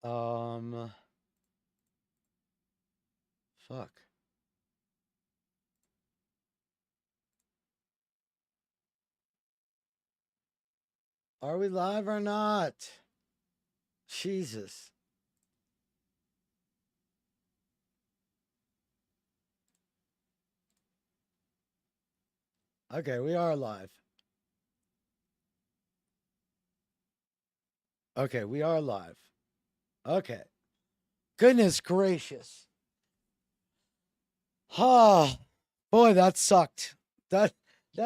Fuck. Are we live or not? Jesus. Okay, we are live. Okay, we are live. Okay. Goodness gracious. Ah, boy, that sucked. That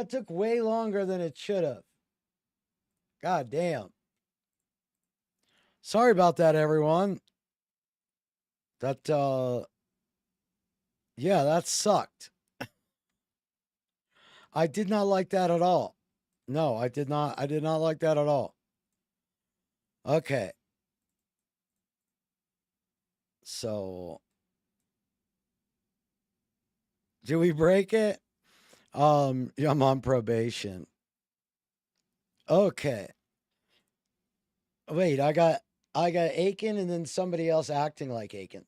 took way longer than it should have. God damn. Sorry about that, everyone. That yeah, that sucked. I did not like that at all. No, I did not like that at all. Okay. So do we break it? Yeah, I'm on probation. Okay. Wait, I got Aiken and then somebody else acting like Aiken.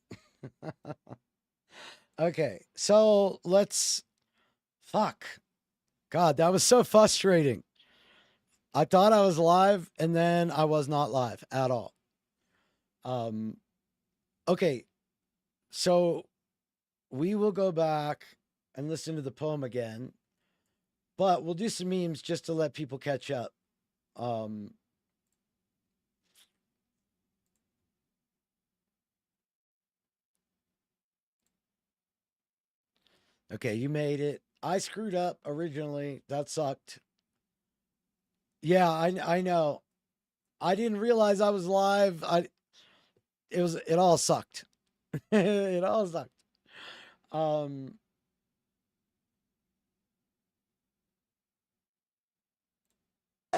Okay, so let's fuck. God, that was so frustrating. I thought I was live and then I was not live at all. Okay, so we will go back and listen to the poem again, but we'll do some memes just to let people catch up. Okay, you made it. I screwed up originally. That sucked. Yeah, I know. I didn't realize I was live. It all sucked. It all sucked.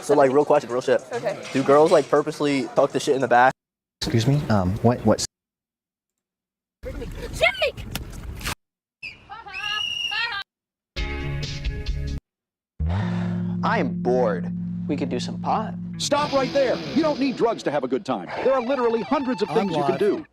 So like, real question, real shit. Okay. Do girls like purposely tuck the shit in the back? Excuse me. What? Jake! I am bored. We could do some pot. Stop right there. You don't need drugs to have a good time. There are literally hundreds of things you can do.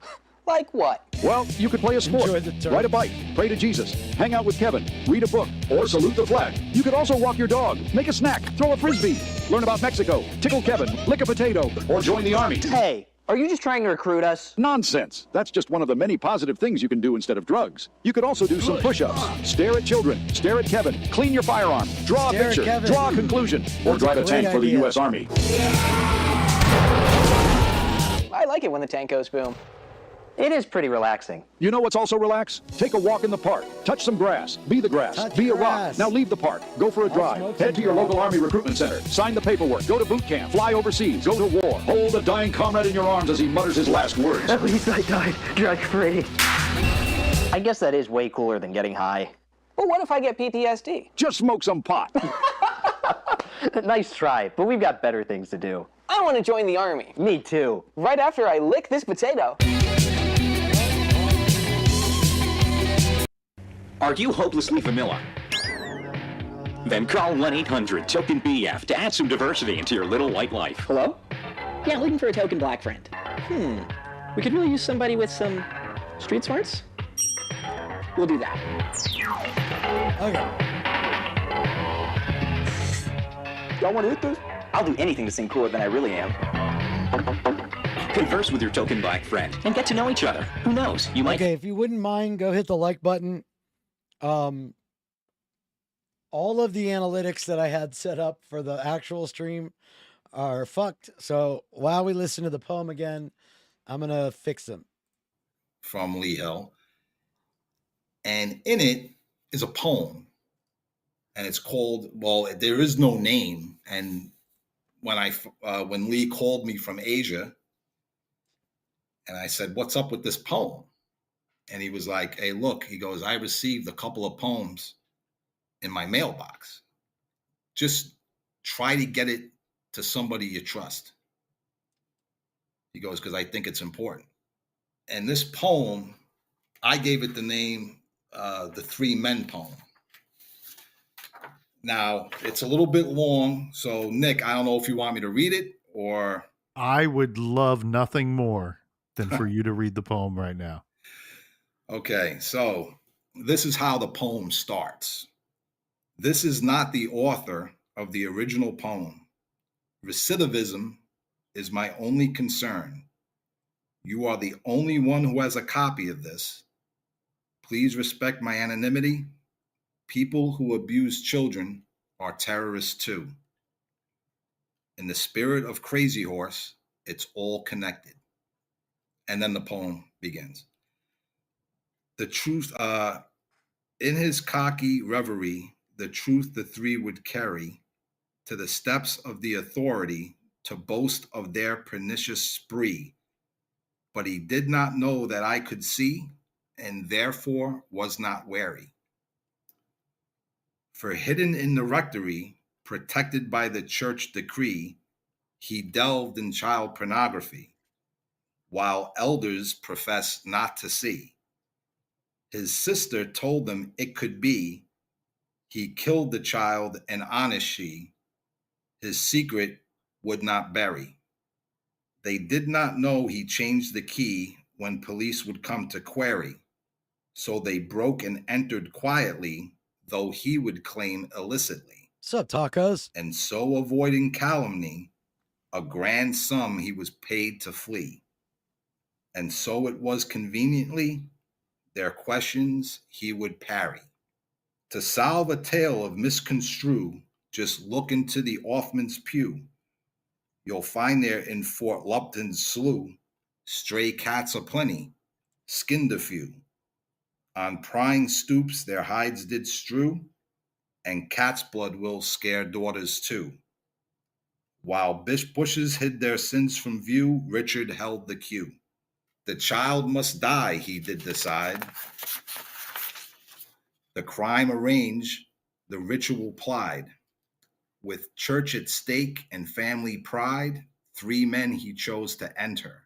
Like what? Well, you could play a sport, Enjoy the turn. ride a bike, pray to Jesus, hang out with Kevin, read a book, or salute the flag. You could also walk your dog, make a snack, throw a frisbee, learn about Mexico, tickle Kevin, lick a potato, or join the army. Hey, are you just trying to recruit us? Nonsense. That's just one of the many positive things you can do instead of drugs. You could also do some push-ups, stare at children, stare at Kevin, clean your firearm, draw Stare a at picture, Kevin. draw a conclusion, or That's a drive a great tank for the idea. U.S. Army. I like it when the tank goes boom. It is pretty relaxing. You know what's also relax? Take a walk in the park. Touch some grass. Be the grass. Touch Be a grass. rock. Now leave the park. Go for a drive. smoke Head some to your grass. local Army recruitment center. Sign the paperwork. Go to boot camp. Fly overseas. Go to war. Hold a dying comrade in your arms as he mutters his last words. At least I died drug-free. I guess that is way cooler than getting high. But what if I get PTSD? Just smoke some pot. Nice try, but we've got better things to do. I want to join the army. Me too. Right after I lick this potato. Are you hopelessly vanilla? Then call 1-800-TOKEN-BF to add some diversity into your little white life. Hello? Yeah, looking for a token black friend. We could really use somebody with some street smarts. We'll do that. Okay. Y'all want to hit this? I'll do anything to seem cooler than I really am. Converse with your token black friend and get to know each other. Who knows? You might. Okay, if you wouldn't mind, go hit the like button. All of the analytics that I had set up for the actual stream are fucked. So while we listen to the poem again, I'm gonna fix them. From Lee Hill. And in it is a poem. And it's called, well, there is no name. And when Lee called me from Asia, and I said, "What's up with this poem?" And he was like, "Hey, look," he goes, "I received a couple of poems in my mailbox. Just try to get it to somebody you trust." He goes, "Because I think it's important." And this poem, I gave it the name, the Three Men poem. Now, it's a little bit long. So, Nick, I don't know if you want me to read it or... I would love nothing more than for you to read the poem right now. Okay, so this is how the poem starts. This is not the author of the original poem. Recidivism is my only concern. You are the only one who has a copy of this. Please respect my anonymity. People who abuse children are terrorists too. In the spirit of Crazy Horse, it's all connected. And then the poem begins. The truth, in his cocky reverie, the truth the three would carry to the steps of the authority to boast of their pernicious spree. But he did not know that I could see, and therefore was not wary. For hidden in the rectory, protected by the church decree, he delved in child pornography, while elders professed not to see. His sister told them it could be. He killed the child, and honest she, his secret would not bury. They did not know he changed the key when police would come to query. So they broke and entered quietly, though he would claim illicitly. What's up, tacos? And so avoiding calumny, a grand sum he was paid to flee. And so it was conveniently, their questions he would parry. To solve a tale of misconstrue, just look into the Offman's pew. You'll find there in Fort Lupton's slough, stray cats aplenty, skinned a few. On prying stoops their hides did strew, and cat's blood will scare daughters too. While bushes hid their sins from view, Richard held the cue. The child must die, he did decide. The crime arranged, the ritual plied. With church at stake and family pride, 3 men he chose to enter.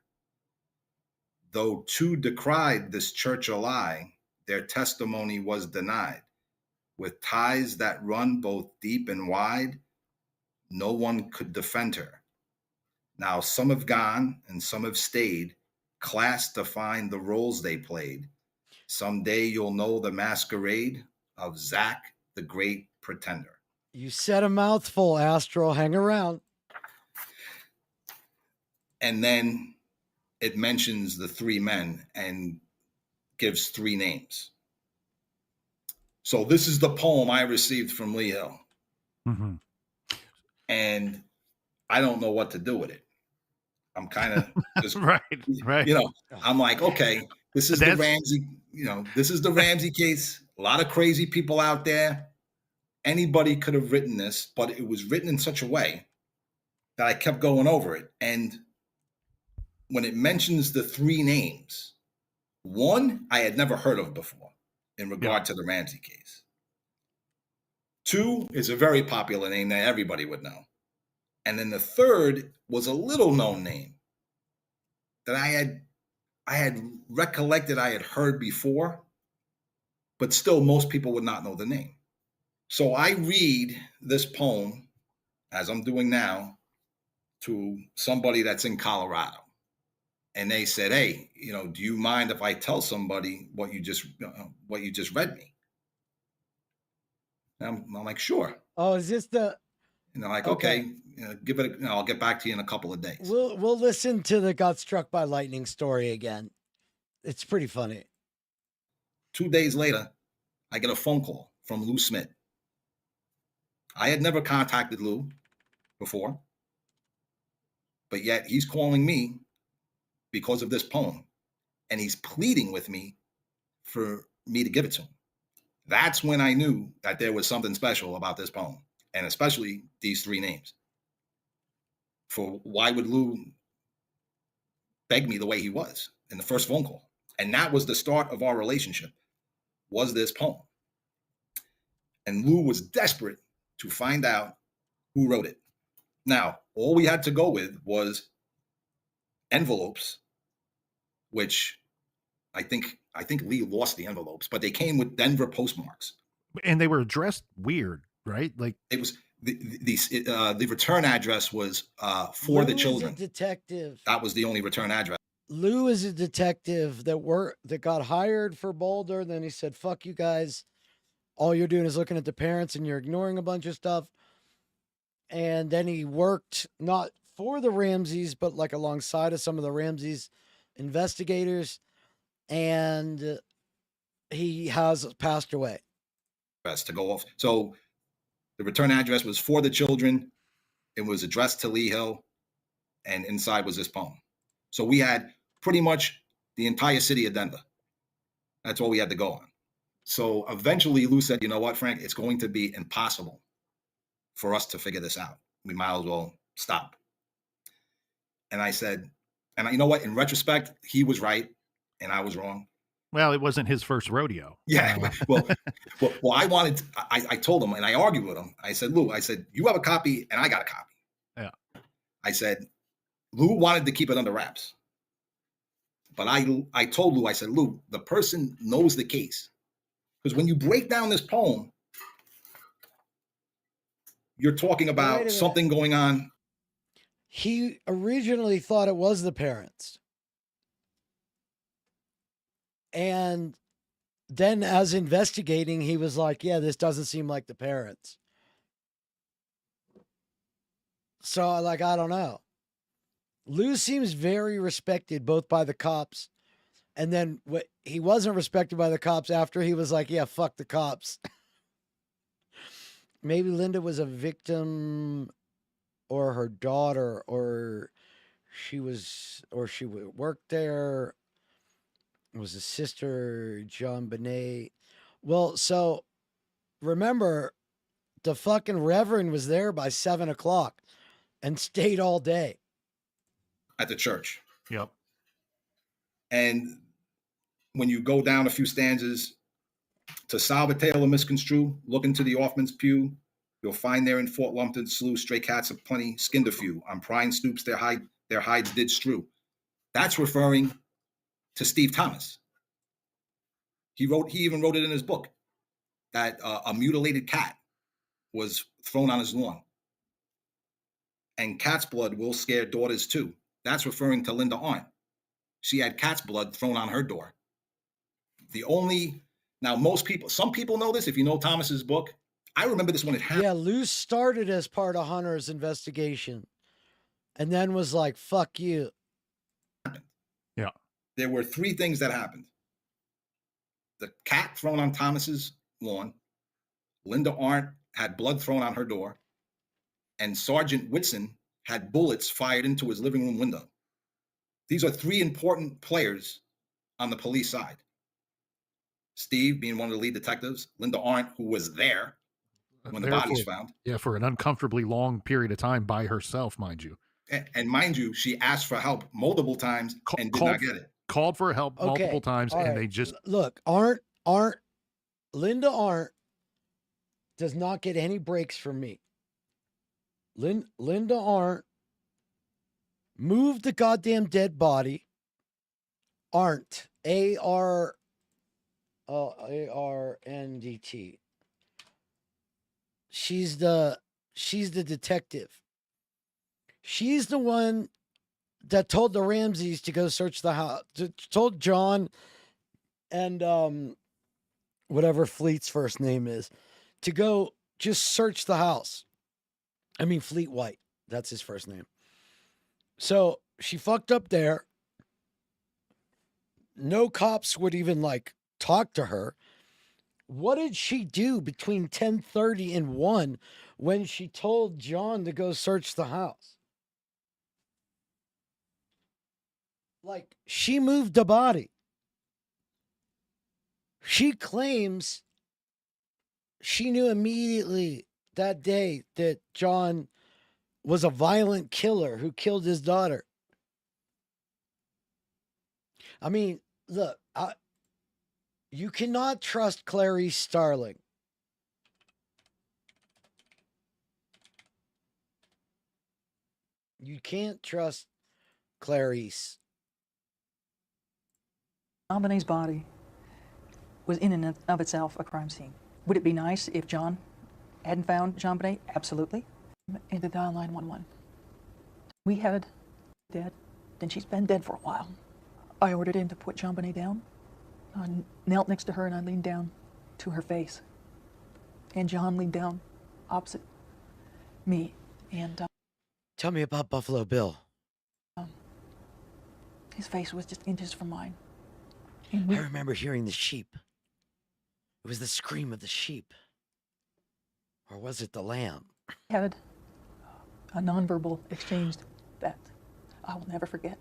Though 2 decried this church a lie, their testimony was denied. With ties that run both deep and wide, no one could defend her. Now some have gone and some have stayed, class to find the roles they played. Someday you'll know the masquerade of Zach, the great pretender. You said a mouthful, Astro. Hang around. And then it mentions the 3 men and gives 3 names. So this is the poem I received from Lee Hill. Mm-hmm. And I don't know what to do with it. I'm kind of just, right. You know, I'm like, okay, this is the Ramsey, this is the Ramsey case. A lot of crazy people out there. Anybody could have written this, but it was written in such a way that I kept going over it. And when it mentions the 3 names, one I had never heard of before in regard to the Ramsey case. 2 is a very popular name that everybody would know. And then the 3rd was a little known name that I had recollected I had heard before, but still most people would not know the name. So I read this poem, as I'm doing now, to somebody that's in Colorado. And they said, hey, do you mind if I tell somebody what you just read me? And I'm like, sure. Oh, is this the... okay, give it. I'll get back to you in a couple of days. We'll listen to the got struck by lightning story again. It's pretty funny. 2 days later, I get a phone call from Lou Smith. I had never contacted Lou before, but yet he's calling me because of this poem, and he's pleading with me for me to give it to him. That's when I knew that there was something special about this poem, and especially these 3 names. For why would Lou beg me the way he was in the first phone call? And that was the start of our relationship, was this poem. And Lou was desperate to find out who wrote it. Now, all we had to go with was envelopes, which I think Lee lost the envelopes, but they came with Denver postmarks. And they were addressed weird, right? Like it was the return address was for the children. Detective. That was the only return address. Lou is a detective that got hired for Boulder. Then he said, "Fuck you guys. All you're doing is looking at the parents and you're ignoring a bunch of stuff." And then he worked not for the Ramseys, but like alongside of some of the Ramseys investigators. And he has passed away. To go off. So the return address was for the children. It was addressed to Lee Hill, and inside was this poem. So we had pretty much the entire city of Denver. That's all we had to go on. So eventually Lou said, "You know what, Frank, it's going to be impossible for us to figure this out. We might as well stop." And I said, and you know what, in retrospect, he was right and I was wrong. Well, it wasn't his first rodeo. Yeah. Well, I told him, and I argued with him. I said, "Lou, I said, you have a copy and I got a copy." Yeah. I said, Lou wanted to keep it under wraps. But I told Lou, I said, "Lou, the person knows the case. Because when you break down this poem, you're talking Wait a about minute. something going on." He originally thought it was the parents. And then as investigating, he was like, "Yeah, this doesn't seem like the parents." So I don't know. Lou seems very respected both by the cops, and then he wasn't respected by the cops after he was like, "Yeah, fuck the cops." Maybe Linda was a victim, or her daughter, or she worked there. It was a sister, JonBenet. Well, so remember, the fucking reverend was there by 7:00 and stayed all day At the church. Yep. And when you go down a few stanzas, "To solve a tale of misconstrue, look into the Offman's pew. You'll find there in Fort Lumpton slew stray cats of plenty, skinned a few. On prying stoops their hides did strew." That's referring to Steve Thomas. He even wrote it in his book that a mutilated cat was thrown on his lawn. And cat's blood will scare daughters too. That's referring to Linda Arndt. She had cat's blood thrown on her door. Some people know this. If you know Thomas's book, I remember this when it happened. Yeah, Lou started as part of Hunter's investigation and then was like, "Fuck you." Yeah. There were 3 things that happened. The cat thrown on Thomas's lawn, Linda Arndt had blood thrown on her door, and Sergeant Whitson had bullets fired into his living room window. These are 3 important players on the police side. Steve being one of the lead detectives, Linda Arndt, who was there when the body was found. Yeah, for an uncomfortably long period of time by herself, mind you. And mind you, she asked for help multiple times and did not get it. Called for help multiple times, and they just... Look, Linda Arndt does not get any breaks from me. Linda Arndt moved the goddamn dead body. Arndt, Arndt. She's the detective. She's the one that told the Ramseys to go search the house. Told John and whatever Fleet's first name is to go just search the house. I mean, Fleet White. That's his first name. So she fucked up there. No cops would even talk to her. What did she do between 10:30 and 1 when she told John to go search the house? She moved the body. She claims she knew immediately that day that John was a violent killer who killed his daughter. I mean, look, you cannot trust Clarice Starling. You can't trust Clarice. JonBenet's body was in and of itself a crime scene. Would it be nice if John hadn't found JonBenet? Absolutely. And to dial 911. We had dead, then she's been dead for a while. I ordered him to put JonBenet down. I knelt next to her and I leaned down to her face. And John leaned down opposite me. And Tell me about Buffalo Bill. his face was just inches from mine. I remember hearing the sheep. It was the scream of the sheep. Or was it the lamb? We had a nonverbal exchange that I will never forget.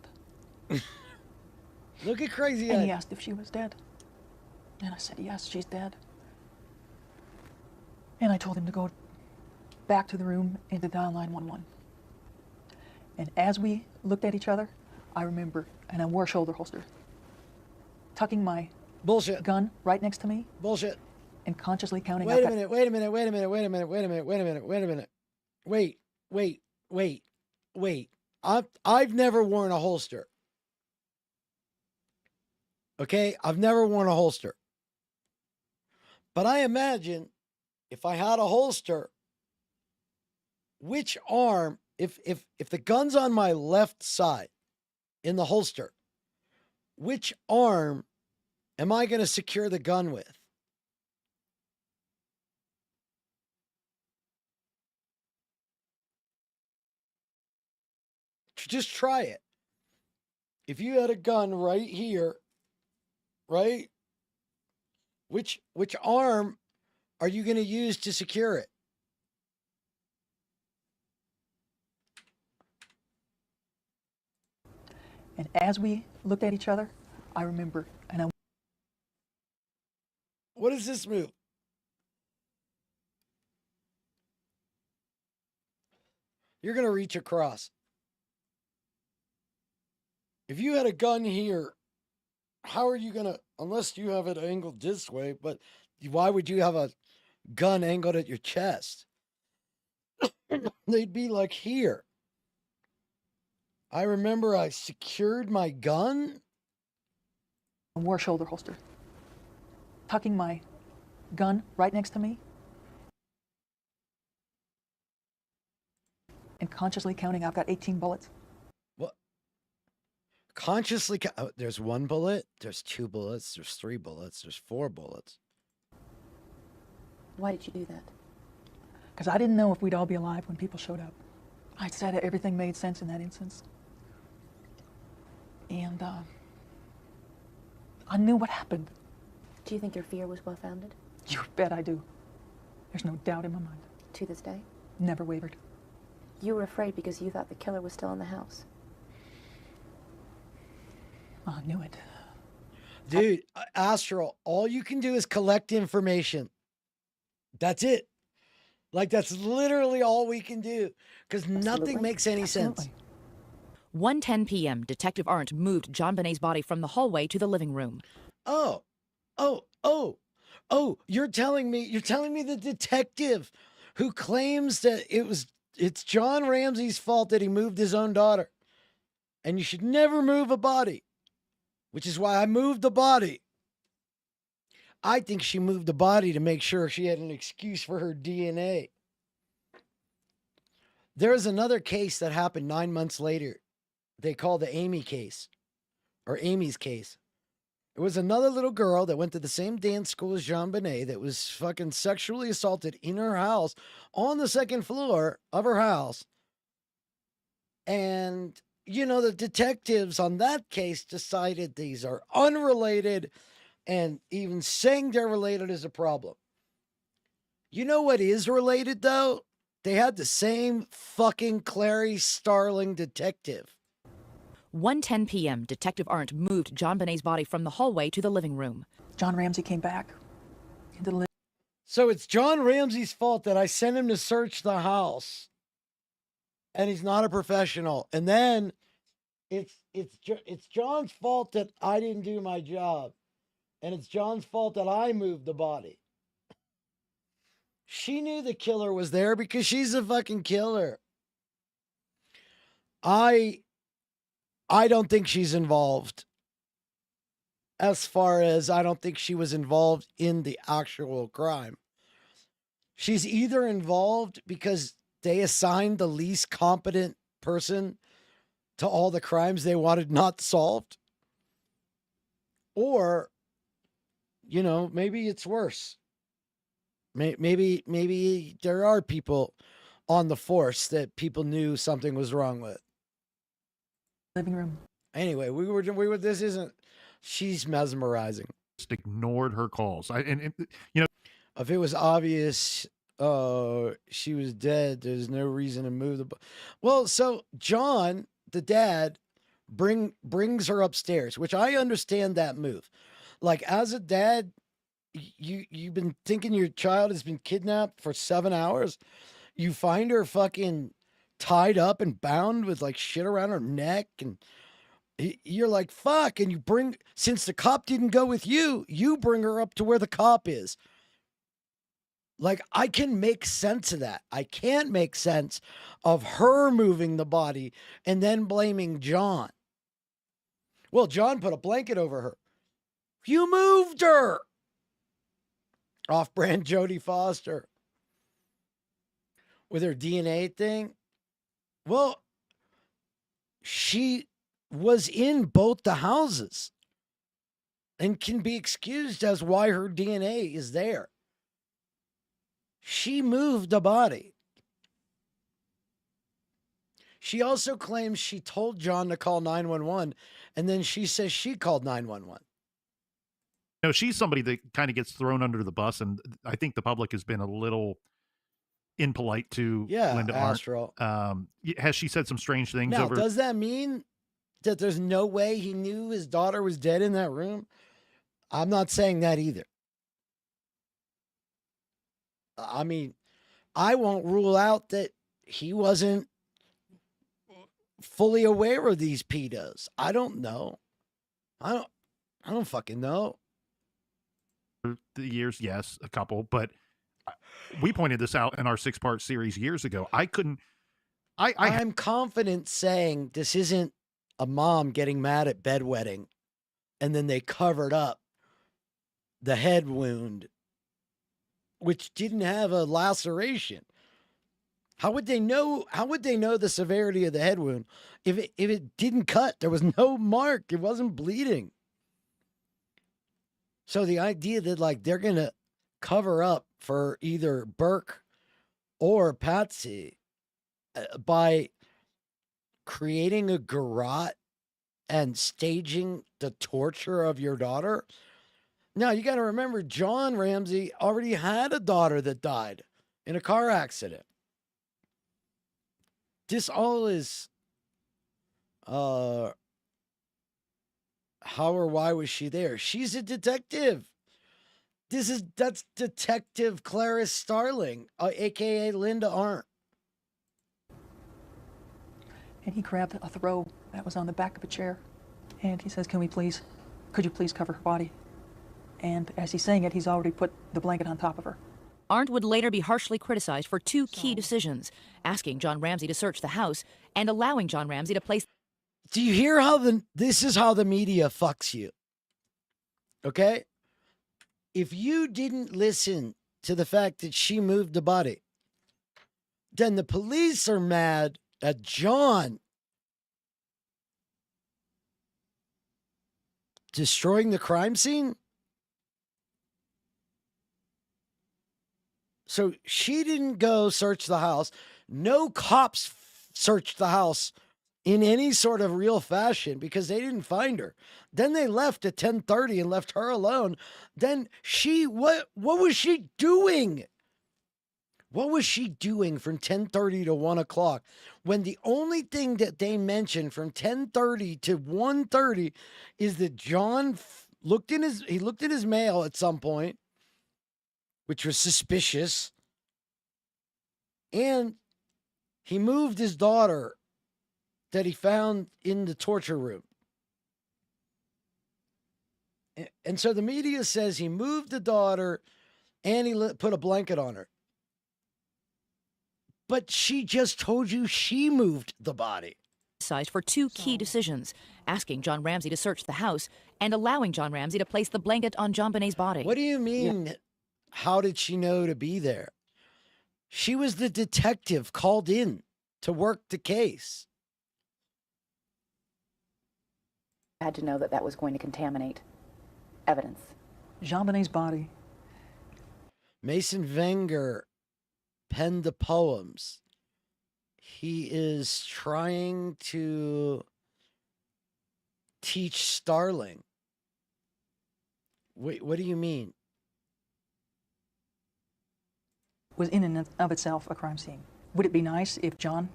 Look at Crazy And he Ed. asked if she was dead. And I said, yes, she's dead. And I told him to go back to the room and to dial 911. And as we looked at each other, I remember, and I wore a shoulder holster, tucking my Bullshit. gun right next to me Bullshit. and consciously counting. Wait a minute, wait a minute, wait a minute, wait a minute, wait a minute, wait a minute, wait a minute. Wait. I've never worn a holster. Okay? I've never worn a holster. But I imagine if I had a holster, which arm, if the gun's on my left side in the holster, which arm am I going to secure the gun with? Just try it. If you had a gun right here, right? Which arm are you going to use to secure it? And as we looked at each other, I remember, and I. What is this move? You're going to reach across. If you had a gun here, how are you going to, unless you have it angled this way, but why would you have a gun angled at your chest? They'd be like here. I remember I secured my gun. I wore a shoulder holster, tucking my gun right next to me and consciously counting. I've got 18 bullets. What? Consciously, there's 1 bullet, there's 2 bullets, there's 3 bullets, there's 4 bullets. Why did you do that? Because I didn't know if we'd all be alive when people showed up. I said everything made sense in that instance. And I knew what happened. Do you think your fear was well-founded? You bet I do. There's no doubt in my mind. To this day? Never wavered. You were afraid because you thought the killer was still in the house. I knew it. Dude, Astral, all you can do is collect information. That's it. Like, that's literally all we can do, because nothing makes any sense. 1:10 p.m., Detective Arndt moved JonBenet's body from the hallway to the living room. Oh, you're telling me the detective who claims that it's John Ramsey's fault that he moved his own daughter. And you should never move a body, which is why I moved the body. I think she moved the body to make sure she had an excuse for her DNA. There was another case that happened 9 months later. They call the Amy case, or Amy's case. It was another little girl that went to the same dance school as JonBenet that was fucking sexually assaulted in her house on the 2nd floor of her house. And, you know, the detectives on that case decided these are unrelated, and even saying they're related is a problem. You know what is related, though? They had the same fucking Clary Starling detective. 1:10 p.m., Detective Arndt moved JonBenet's body from the hallway to the living room. John Ramsey came back into the So it's John Ramsey's fault that I sent him to search the house, and he's not a professional. And then it's John's fault that I didn't do my job, and it's John's fault that I moved the body. She knew the killer was there because she's a fucking killer. I don't think she's involved. As far as I don't think she was involved in the actual crime. She's either involved because they assigned the least competent person to all the crimes they wanted not solved, Or, you know, maybe it's worse. Maybe there are people on the force that people knew something was wrong with. Living room. Anyway, we were. This isn't. She's mesmerizing. Just ignored her calls. And you know, if it was obvious, she was dead, there's no reason to move the. Well, so John, the dad, brings her upstairs, which I understand that move. Like as a dad, you've been thinking your child has been kidnapped for 7 hours. You find her fucking tied up and bound with like shit around her neck, and you're like, fuck. And you bring, since the cop didn't go with you, you bring her up to where the cop is. Like, I can make sense of that. I can't make sense of her moving the body and then blaming John. Well, John put a blanket over her. You moved her. Off-brand Jodie Foster. With her DNA thing. Well, she was in both the houses and can be excused as why her DNA is there. She moved the body. She also claims she told John to call 911, and then she says she called 911. You know, she's somebody that kind of gets thrown under the bus, and I think the public has been a little impolite to Linda Astral. Arndt. Has she said some strange things Now, over? does that mean that there's no way he knew his daughter was dead in that room? I'm not saying that either. I mean, I won't rule out that he wasn't fully aware of these pedos. I don't know. I don't fucking know. The years, yes, a couple, but we pointed this out in our 6-part series years ago. I'm confident saying this isn't a mom getting mad at bedwetting and then they covered up the head wound, which didn't have a laceration. How would they know? How would they know the severity of the head wound if it didn't cut? There was no mark. It wasn't bleeding. So the idea that like they're gonna cover up for either Burke or Patsy by creating a garrote and staging the torture of your daughter. Now you got to remember, John Ramsey already had a daughter that died in a car accident. This all is, how or why was she there? She's a detective. That's Detective Clarice Starling, aka Linda Arndt. And he grabbed a throw that was on the back of a chair, and he says, could you please cover her body? And as he's saying it, he's already put the blanket on top of her. Arndt would later be harshly criticized for two key decisions, asking John Ramsey to search the house and allowing John Ramsey to place... Do you hear how this is how the media fucks you? Okay? If you didn't listen to the fact that she moved the body, then the police are mad at John destroying the crime scene. So she didn't go search the house. No cops searched the house in any sort of real fashion because they didn't find her. Then they left at 10:30 and left her alone. Then what was she doing? What was she doing from 10:30 to 1 o'clock when the only thing that they mentioned from 10:30 to 1:30 is that John looked in his mail at some point, which was suspicious, and he moved his daughter that he found in the torture room. And so the media says he moved the daughter and he put a blanket on her. But she just told you she moved the body. For two key decisions, asking John Ramsey to search the house and allowing John Ramsey to place the blanket on JonBenet's body. What do you mean? Yeah. How did she know to be there? She was the detective called in to work the case. I had to know that that was going to contaminate evidence. JonBenet's body. Mason Wenger penned the poems. He is trying to teach Starling. Wait, what do you mean? Was in and of itself a crime scene. Would it be nice if John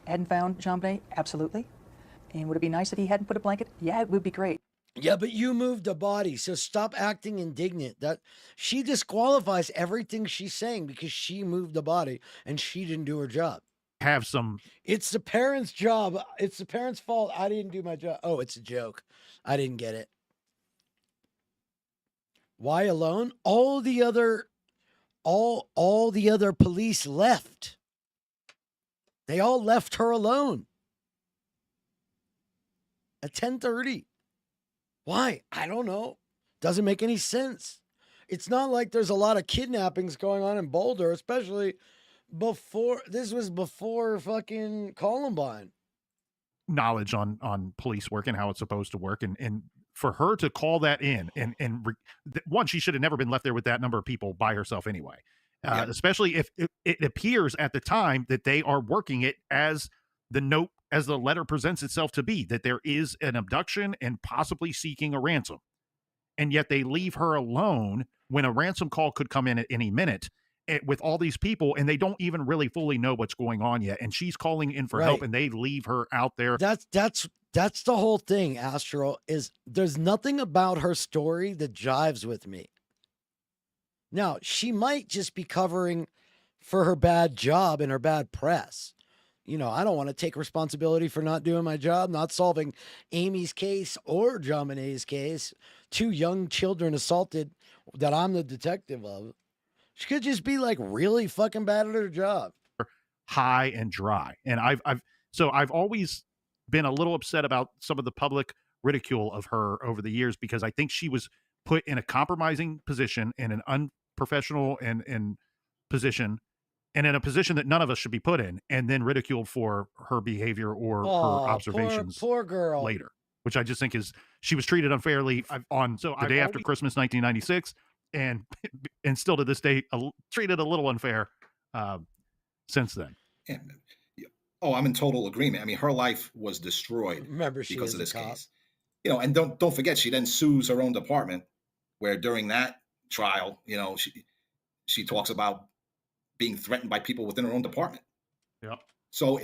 hadn't found JonBenet? Absolutely. And would it be nice if he hadn't put a blanket? Yeah, it would be great. Yeah, but you moved the body, so stop acting indignant. That she disqualifies everything she's saying because she moved the body and she didn't do her job. Have some. It's the parents' job. It's the parents' fault. I didn't do my job. Oh, it's a joke. I didn't get it. Why alone? All the other police left. They all left her alone at 10:30. Why? I don't know. Doesn't make any sense. It's not like there's a lot of kidnappings going on in Boulder, especially this was before fucking Columbine. Knowledge on police work and how it's supposed to work, and for her to call that in one, she should have never been left there with that number of people by herself anyway. Especially if it appears at the time that they are working it as the letter presents itself to be, that there is an abduction and possibly seeking a ransom. And yet they leave her alone when a ransom call could come in at any minute with all these people, and they don't even really fully know what's going on yet. And she's calling in for help, and they leave her out there. That's the whole thing, Astro, is there's nothing about her story that jives with me. Now, she might just be covering for her bad job and her bad press. You know, I don't want to take responsibility for not doing my job, not solving Amy's case or JonBenet's case. 2 young children assaulted that I'm the detective of. She could just be like really fucking bad at her job. High and dry. And I've always been a little upset about some of the public ridicule of her over the years, because I think she was put in a compromising position, in an unprofessional and position, and in a position that none of us should be put in, and then ridiculed for her behavior or her observations poor girl later, which I just think she was treated unfairly on the day after Christmas 1996, and still to this day treated a little unfair since then. Yeah. Oh, I'm in total agreement. I mean, her life was destroyed because of this case. You know, and don't forget, she then sues her own department, where during that trial, you know, she talks about being threatened by people within her own department. Yeah. So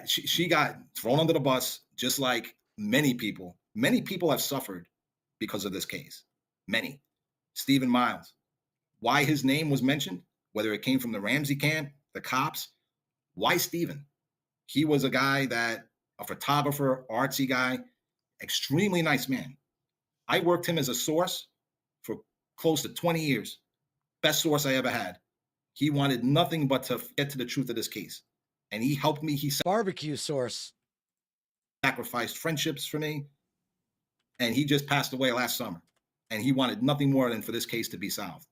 she got thrown under the bus, just like many people. Many people have suffered because of this case. Many. Stephen Miles. Why his name was mentioned, whether it came from the Ramsey camp, the cops. Why Stephen? He was a photographer, artsy guy, extremely nice man. I worked him as a source for close to 20 years. Best source I ever had. He wanted nothing but to get to the truth of this case. And he helped me. He barbecue source. Sacrificed friendships for me. And he just passed away last summer. And he wanted nothing more than for this case to be solved.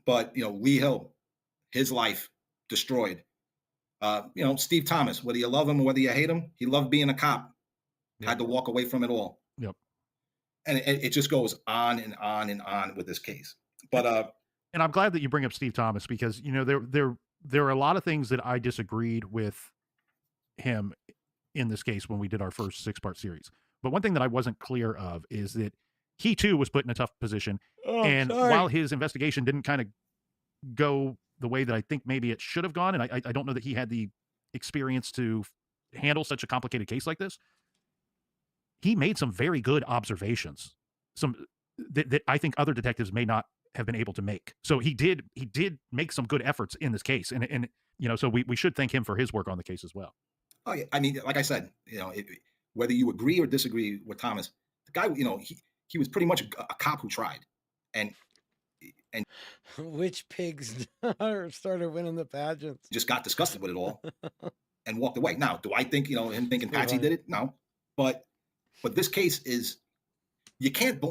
But, you know, Lee Hill, his life destroyed. You know, Steve Thomas, whether you love him or whether you hate him, he loved being a cop. Yep. Had to walk away from it all. Yep. And it just goes on and on and on with this case. But and I'm glad that you bring up Steve Thomas, because, you know, there are a lot of things that I disagreed with him in this case when we did our first 6-part series. But one thing that I wasn't clear of is that he too was put in a tough position. While his investigation didn't kind of go the way that I think maybe it should have gone, and I don't know that he had the experience to handle such a complicated case like this, he made some very good observations, some that I think other detectives may not have been able to make. So he did make some good efforts in this case, and you know, so we should thank him for his work on the case as well. Oh yeah, I mean, like I said, you know, whether you agree or disagree with Thomas, the guy, you know, he was pretty much a cop who tried, and which pigs started winning the pageants. Just got disgusted with it all and walked away. Now, do I think, you know, him thinking Patsy did it? No, but this case is, you can't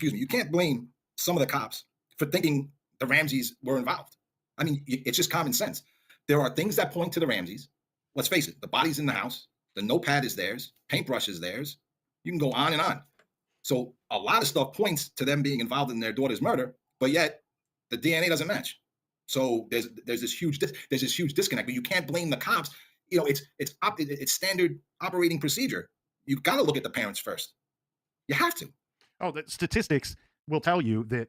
you can't blame some of the cops for thinking the Ramseys were involved. I mean, it's just common sense. There are things that point to the Ramseys. Let's face it, the body's in the house, the notepad is theirs, paintbrush is theirs. You can go on and on. So a lot of stuff points to them being involved in their daughter's murder, but yet the DNA doesn't match. So there's this huge disconnect. But you can't blame the cops. You know, it's standard operating procedure. You got to look at the parents first. You have to. Oh, the statistics will tell you that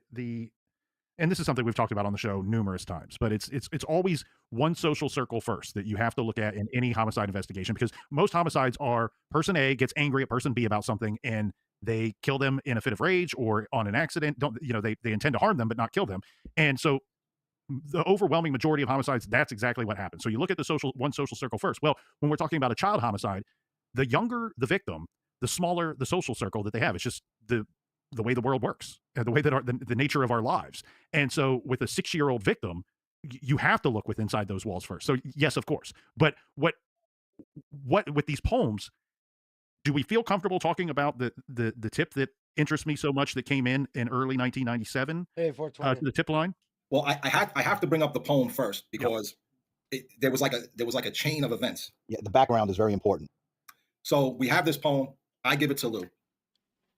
and this is something we've talked about on the show numerous times, but it's always one social circle first that you have to look at in any homicide investigation, because most homicides are person A gets angry at person B about something and they kill them in a fit of rage or on an accident. They intend to harm them but not kill them. And so the overwhelming majority of homicides, that's exactly what happens. So you look at the one social circle first. Well, when we're talking about a child homicide, the younger the victim, the smaller the social circle that they have. It's just the way the world works, the way that the nature of our lives. And so with a 6-year-old victim, you have to look with inside those walls first. So yes, of course. But what with these poems, do we feel comfortable talking about the tip that interests me so much that came in early 1997 Hey, 420. to the tip line? Well, I have to bring up the poem first because there was like a chain of events. Yeah, the background is very important. So we have this poem. I give it to Lou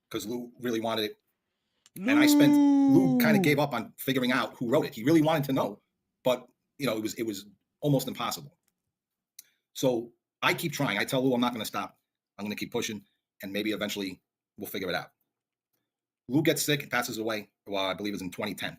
because Lou really wanted it. And Lou kind of gave up on figuring out who wrote it. He really wanted to know, but it was almost impossible. So I keep trying. I tell Lou I'm not going to stop. I'm going to keep pushing, and maybe eventually we'll figure it out. Lou gets sick and passes away. Well, I believe it was in 2010.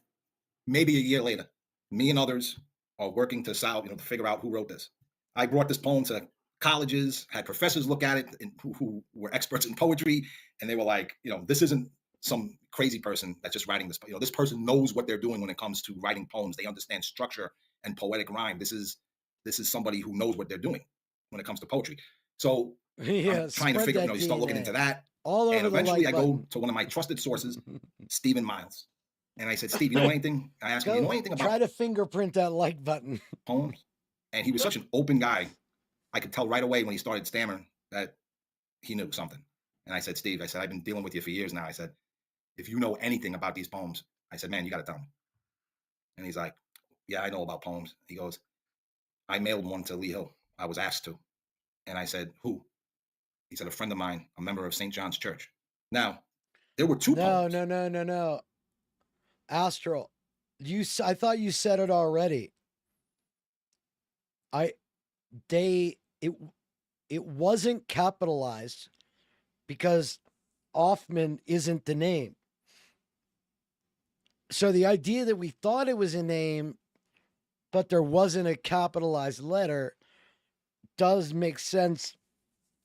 Maybe a year later, me and others are working to solve, to figure out who wrote this. I brought this poem to colleges, had professors look at it who were experts in poetry, and they were like, this isn't some crazy person that's just writing this. This person knows what they're doing when it comes to writing poems. They understand structure and poetic rhyme. This is somebody who knows what they're doing when it comes to poetry. So I'm trying to figure, you start looking into that. All over and eventually the I go to one of my trusted sources, Stephen Miles. And I said, Steve, you know anything? I asked him, you know anything about try to fingerprint that like button. poems? And he was such an open guy. I could tell right away when he started stammering that he knew something. And I said, Steve, I've been dealing with you for years now. I said, if you know anything about these poems, I said, man, you got to tell me. And he's like, yeah, I know about poems. He goes, I mailed one to Lee Hill. I was asked to. And I said, who? He said, a friend of mine, a member of St. John's Church. Now, there were two poems. No. Astral, I thought you said it already. It wasn't capitalized because Hoffman isn't the name. So the idea that we thought it was a name, but there wasn't a capitalized letter, does make sense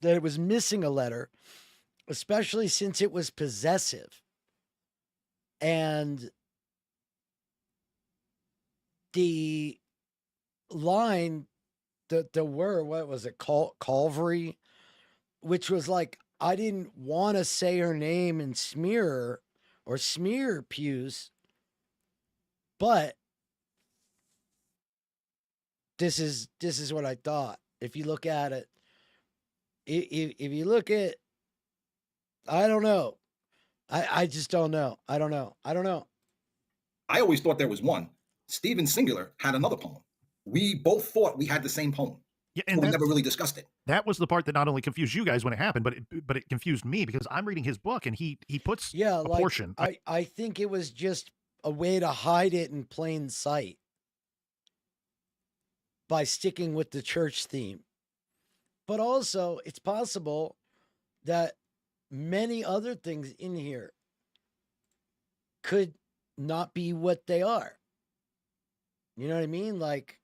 that it was missing a letter, especially since it was possessive. And the line, the word, what was it, Calvary, which was like, I didn't want to say her name and smear her or smear pews, but this is what I thought. If you look at it, if you look at, I don't know. I just don't know. I don't know. I always thought there was one. Stephen Singular had another poem. We both thought we had the same poem. Yeah, and we never really discussed it. That was the part that not only confused you guys when it happened, but it confused me because I'm reading his book and he puts a portion. I think it was just a way to hide it in plain sight by sticking with the church theme. But also, it's possible that many other things in here could not be what they are. You know what I mean? Like,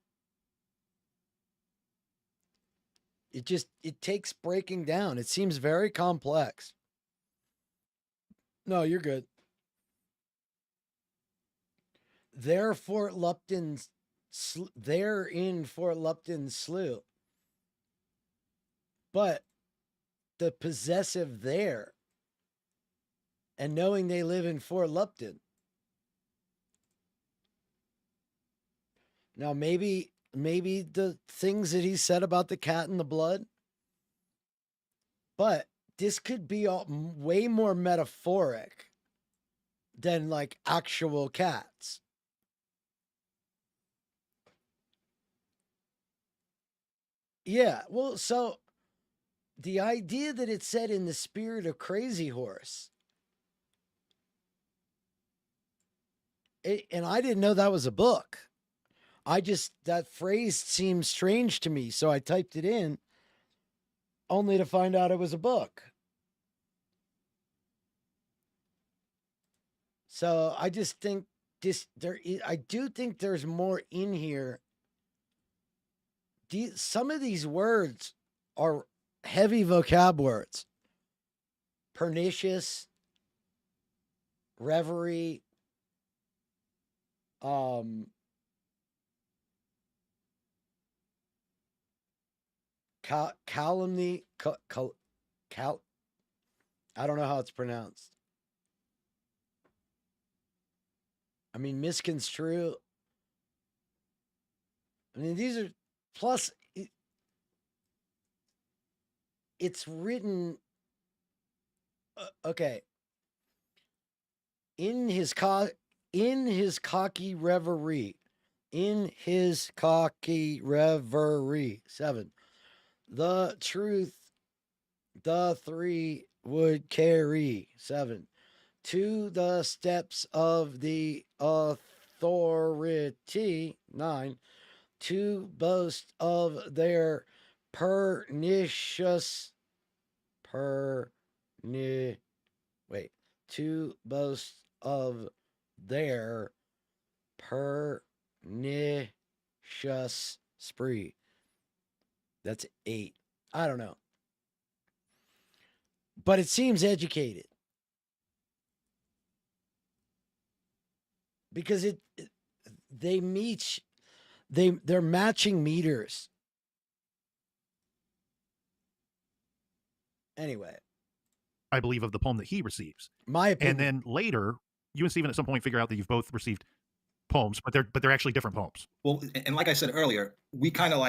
it takes breaking down. It seems very complex. No, you're good. They're in Fort Lupton Slough. But the possessive there and knowing they live in Fort Lupton. Now, maybe the things that he said about the cat and the blood, but this could be way more metaphoric than like actual cats. Yeah, well, so the idea that it said in the Spirit of Crazy Horse And I didn't know that was a book. That phrase seemed strange to me, so I typed it in, only to find out it was a book. So I just think I do think there's more in here. Some of these words are heavy vocab words. Pernicious, reverie, calumny, I don't know how it's pronounced. I mean, misconstrue. I mean, these are, plus it's written, okay. In his cocky reverie, 7. The truth, the 3 would carry, 7. To the steps of the authority, 9. To boast of their pernicious, to boast of their pernicious spree. That's 8. I don't know. But it seems educated. Because they're matching meters. Anyway. I believe, of the poem that he receives. My opinion. And then later, you and Stephen at some point figure out that you've both received poems, but they're actually different poems. Well, and like I said earlier, we kind of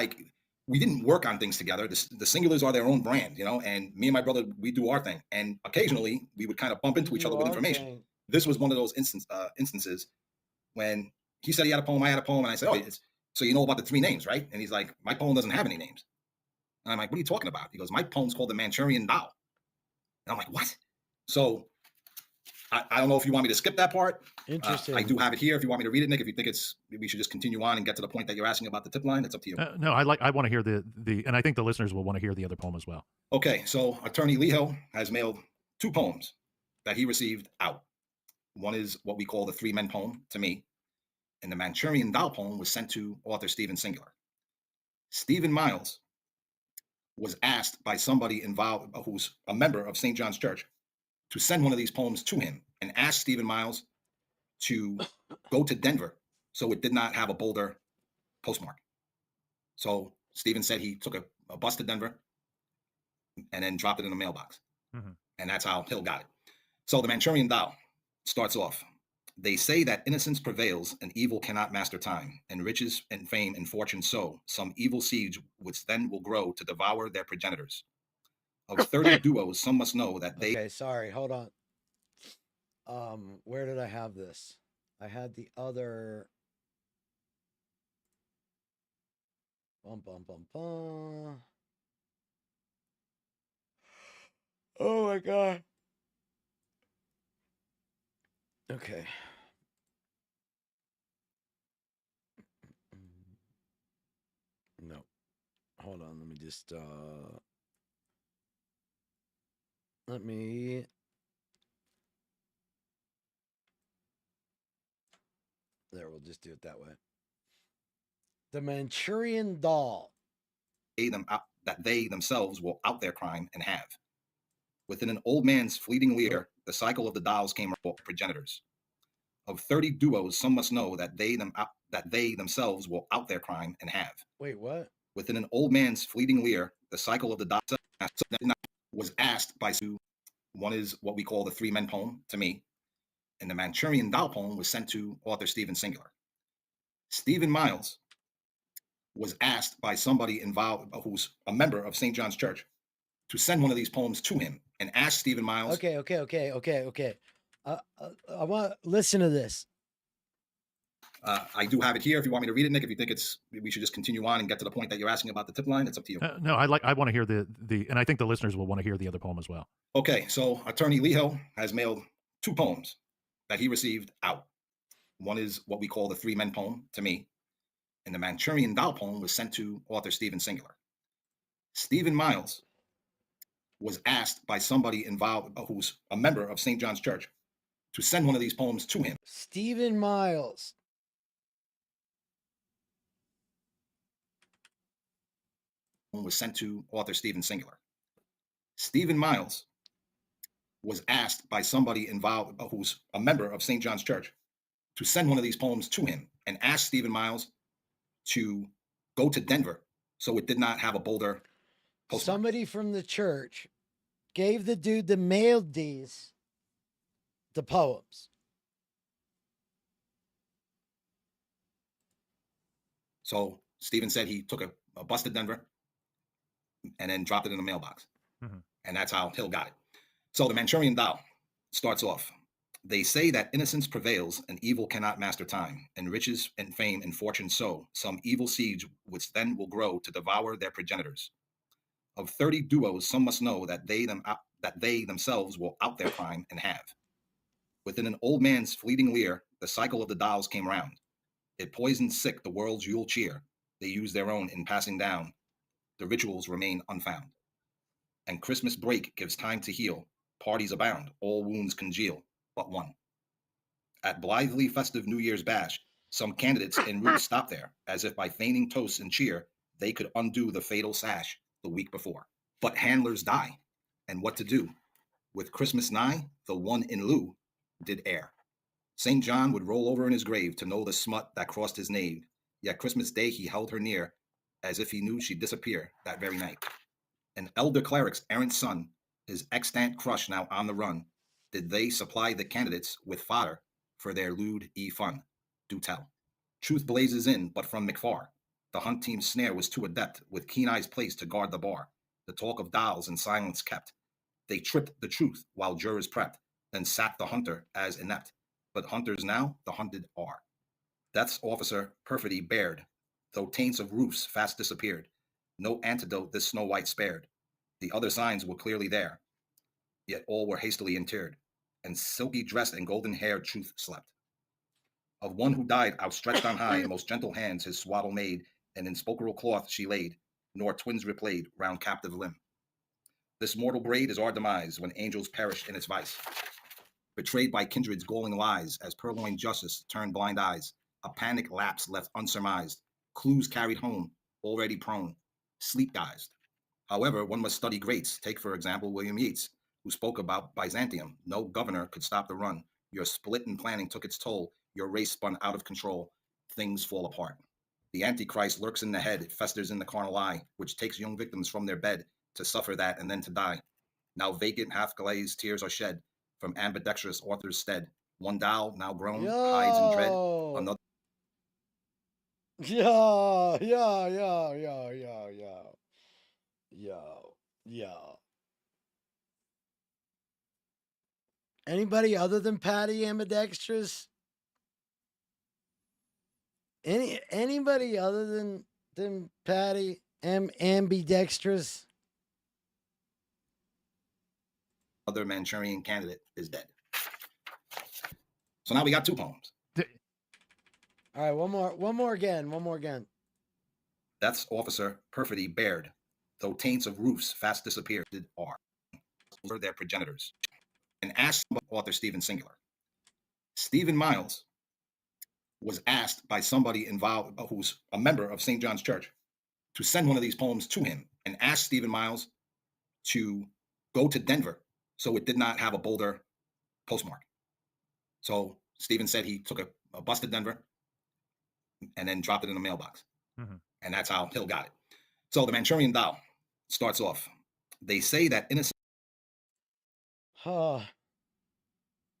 we didn't work on things together. The singulars are their own brand, and me and my brother, we do our thing. And occasionally we would kind of bump into each other with information. Thing. This was one of those instances when he said he had a poem, I had a poem, and I said, oh, so you know about the 3 names, right? And he's like, my poem doesn't have any names. And I'm like, what are you talking about? He goes, my poem's called the Manchurian Doll. And I'm like, what? So I don't know if you want me to skip that part. Interesting. I do have it here if you want me to read it, Nick. If you think we should just continue on and get to the point that you're asking about the tip line, it's up to you. No, I want to hear the and I think the listeners will want to hear the other poem as well. Okay, so Attorney Lehill has mailed 2 poems that he received out. One is what we call the 3 Men poem to me, and the Manchurian Doll poem was sent to author Stephen Singular. Stephen Miles was asked by somebody involved who's a member of St. John's Church to send one of these poems to him, and asked Stephen Miles to go to Denver so it did not have a Boulder postmark. So Stephen said he took a bus to Denver and then dropped it in the mailbox. Mm-hmm. And that's how Hill got it. So the Manchurian Doll starts off. They say that innocence prevails and evil cannot master time, and riches and fame and fortune sow some evil seeds which then will grow to devour their progenitors. Of 30 duos, some must know that they... Okay, sorry, hold on. Where did I have this? I had the other... Oh my God. Okay. No. Hold on, let me just there, we'll just do it that way. The Manchurian Doll. That they themselves will out their crime and have. Within an old man's fleeting leer, the cycle of the dolls came for progenitors. Of 30 duos, some must know that they themselves will out their crime and have. Wait, what? Within an old man's fleeting leer, the cycle of the dolls was asked by Sue. One is what we call the 3 Men poem to me, and the Manchurian Doll poem was sent to author Stephen Singular. Stephen Miles was asked by somebody involved who's a member of St. John's Church to send one of these poems to him, and asked Stephen Miles. Okay. I want to listen to this. I do have it here if you want me to read it, Nick. If you think we should just continue on and get to the point that you're asking about the tip line, it's up to you. No, I want to hear the and I think the listeners will want to hear the other poem as well. Okay, so Attorney Lehill has mailed 2 poems that he received out. One is what we call the Three Men poem to me, and the Manchurian Doll poem was sent to author Stephen Singular. Stephen Miles was asked by somebody involved who's a member of St. John's Church to send one of these poems to him. Stephen Miles. Was sent to author Stephen Singular. Stephen Miles was asked by somebody involved who's a member of St. John's Church to send one of these poems to him, and asked Stephen Miles to go to Denver so it did not have a Boulder postmark. Somebody from the church gave the dude that mailed these the poems. So Stephen said he took a bus to Denver and then dropped it in the mailbox. Mm-hmm. And that's how Hill got it. So the Manchurian Doll starts off. They say that innocence prevails and evil cannot master time, and riches and fame and fortune sow some evil seeds which then will grow to devour their progenitors. Of 30 duos, some must know that they themselves will out their crime and have. Within an old man's fleeting leer, the cycle of the dolls came round. It poisoned sick the world's Yule cheer. They use their own in passing down. The rituals remain unfound. And Christmas break gives time to heal. Parties abound, all wounds congeal, but one. At blithely festive New Year's bash, some candidates en route stop there, as if by feigning toasts and cheer, they could undo the fatal sash the week before. But handlers die, and what to do? With Christmas nigh, the one in lieu did err. St. John would roll over in his grave to know the smut that crossed his nave, yet Christmas Day he held her near, as if he knew she'd disappear that very night. An elder cleric's errant son, his extant crush now on the run, did they supply the candidates with fodder for their lewd fun? Do tell. Truth blazes in, but from McFar. The hunt team's snare was too adept, with keen eyes placed to guard the bar. The talk of dolls in silence kept. They tripped the truth while jurors prepped, then sacked the hunter as inept. But hunters now, the hunted are. Death's officer perfidy bared, though taints of roofs fast disappeared. No antidote this Snow White spared. The other signs were clearly there, yet all were hastily interred, and silky dressed and golden haired truth slept. Of one who died outstretched on high, in most gentle hands his swaddle made, and in spokal cloth she laid, nor twins replayed round captive limb. This mortal braid is our demise, when angels perish in its vice. Betrayed by kindred's galling lies, as purloined justice turned blind eyes, a panic lapse left unsurmised, clues carried home, already prone, sleep guised. However, one must study greats. Take, for example, William Yeats, who spoke about Byzantium. No governor could stop the run. Your split in planning took its toll. Your race spun out of control. Things fall apart. The Antichrist lurks in the head. It festers in the carnal eye, which takes young victims from their bed to suffer that and then to die. Now vacant, half-glazed tears are shed from ambidextrous authors' stead. One doll, now grown, hides in dread. Another. Yo. Anybody other than Patty ambidextrous? Anybody other than Patty ambidextrous? Other Manchurian candidate is dead. So now we got two poems. All right, one more again. Death's officer perfidy bared, though taints of roofs fast disappeared are their progenitors. And asked author Stephen Singular. Stephen Miles was asked by somebody involved who's a member of St. John's Church to send one of these poems to him, and asked Stephen Miles to go to Denver so it did not have a Boulder postmark. So Stephen said he took a bus to Denver and then dropped it in the mailbox. Mm-hmm. And that's how Hill got it. So the Manchurian Doll starts off. They say that innocence.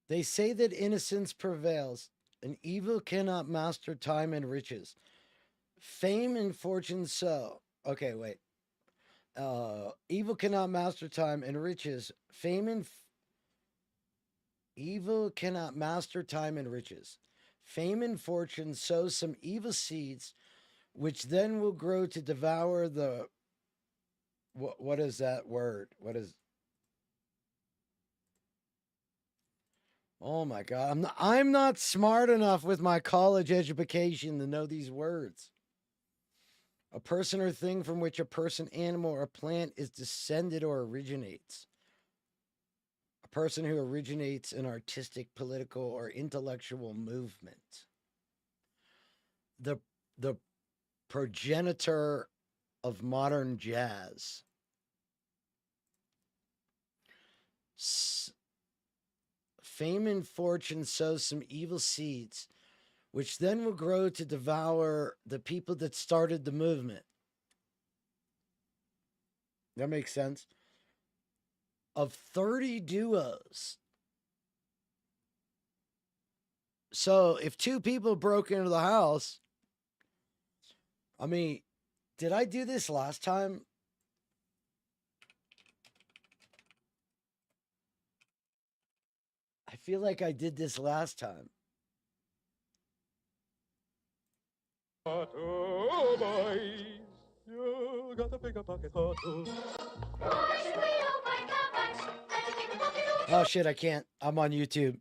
They say that innocence prevails, and evil cannot master time and riches. Fame and fortune sow. Okay, wait. Evil cannot master time and riches. Evil cannot master time and riches. Fame and fortune sow some evil seeds, which then will grow to devour the. What is that word? Oh my God. I'm not smart enough with my college education to know these words. A person or thing from which a person, animal, or plant is descended or originates. A person who originates an artistic, political, or intellectual movement. The progenitor of modern jazz. Fame and fortune sow some evil seeds, which then will grow to devour the people that started the movement. That makes sense. Of 30 duos. So if two people broke into the house, I mean, did I do this last time? I feel like I did this last time. Oh, boys, you got a bigger pocket. Oh shit, I can't. I'm on YouTube.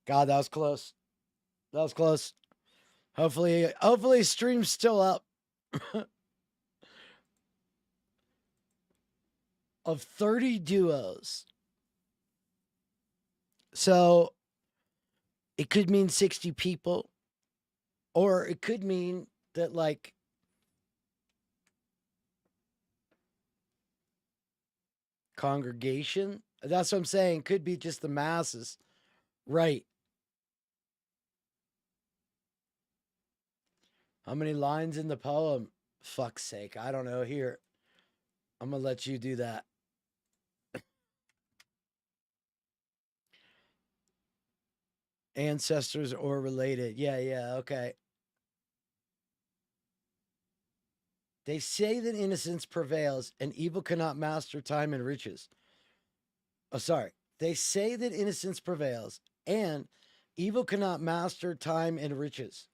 God, that was close. That was close. Hopefully stream's still up. Of 30 duos. So it could mean 60 people, or it could mean that, like, congregation. That's what I'm saying. Could be just the masses. Right. How many lines in the poem? Fuck's sake. I don't know. Here, I'm going to let you do that. Ancestors or related. Yeah, okay. They say that innocence prevails and evil cannot master time and riches. Oh, sorry. They say that innocence prevails and evil cannot master time and riches.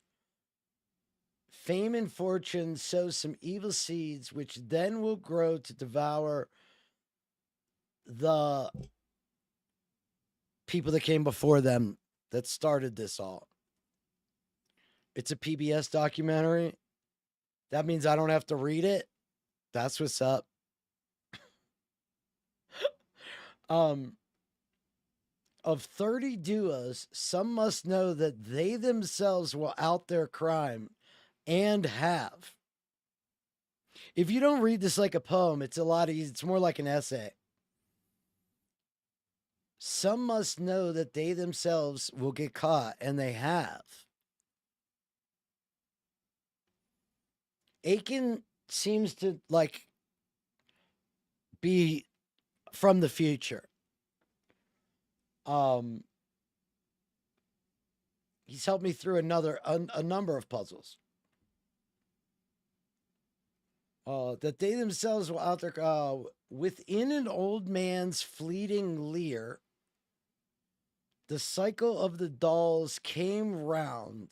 Fame and fortune sow some evil seeds, which then will grow to devour the people that came before them that started this all. It's a PBS documentary. That means I don't have to read it. That's what's up. Of 30 duos, some must know that they themselves will out their crime and have. If you don't read this like a poem, it's a lot easier. It's more like an essay. Some must know that they themselves will get caught, and they have. Aiken seems to, like, be from the future. He's helped me through a number of puzzles. That they themselves will out there within an old man's fleeting leer. The cycle of the dolls came round.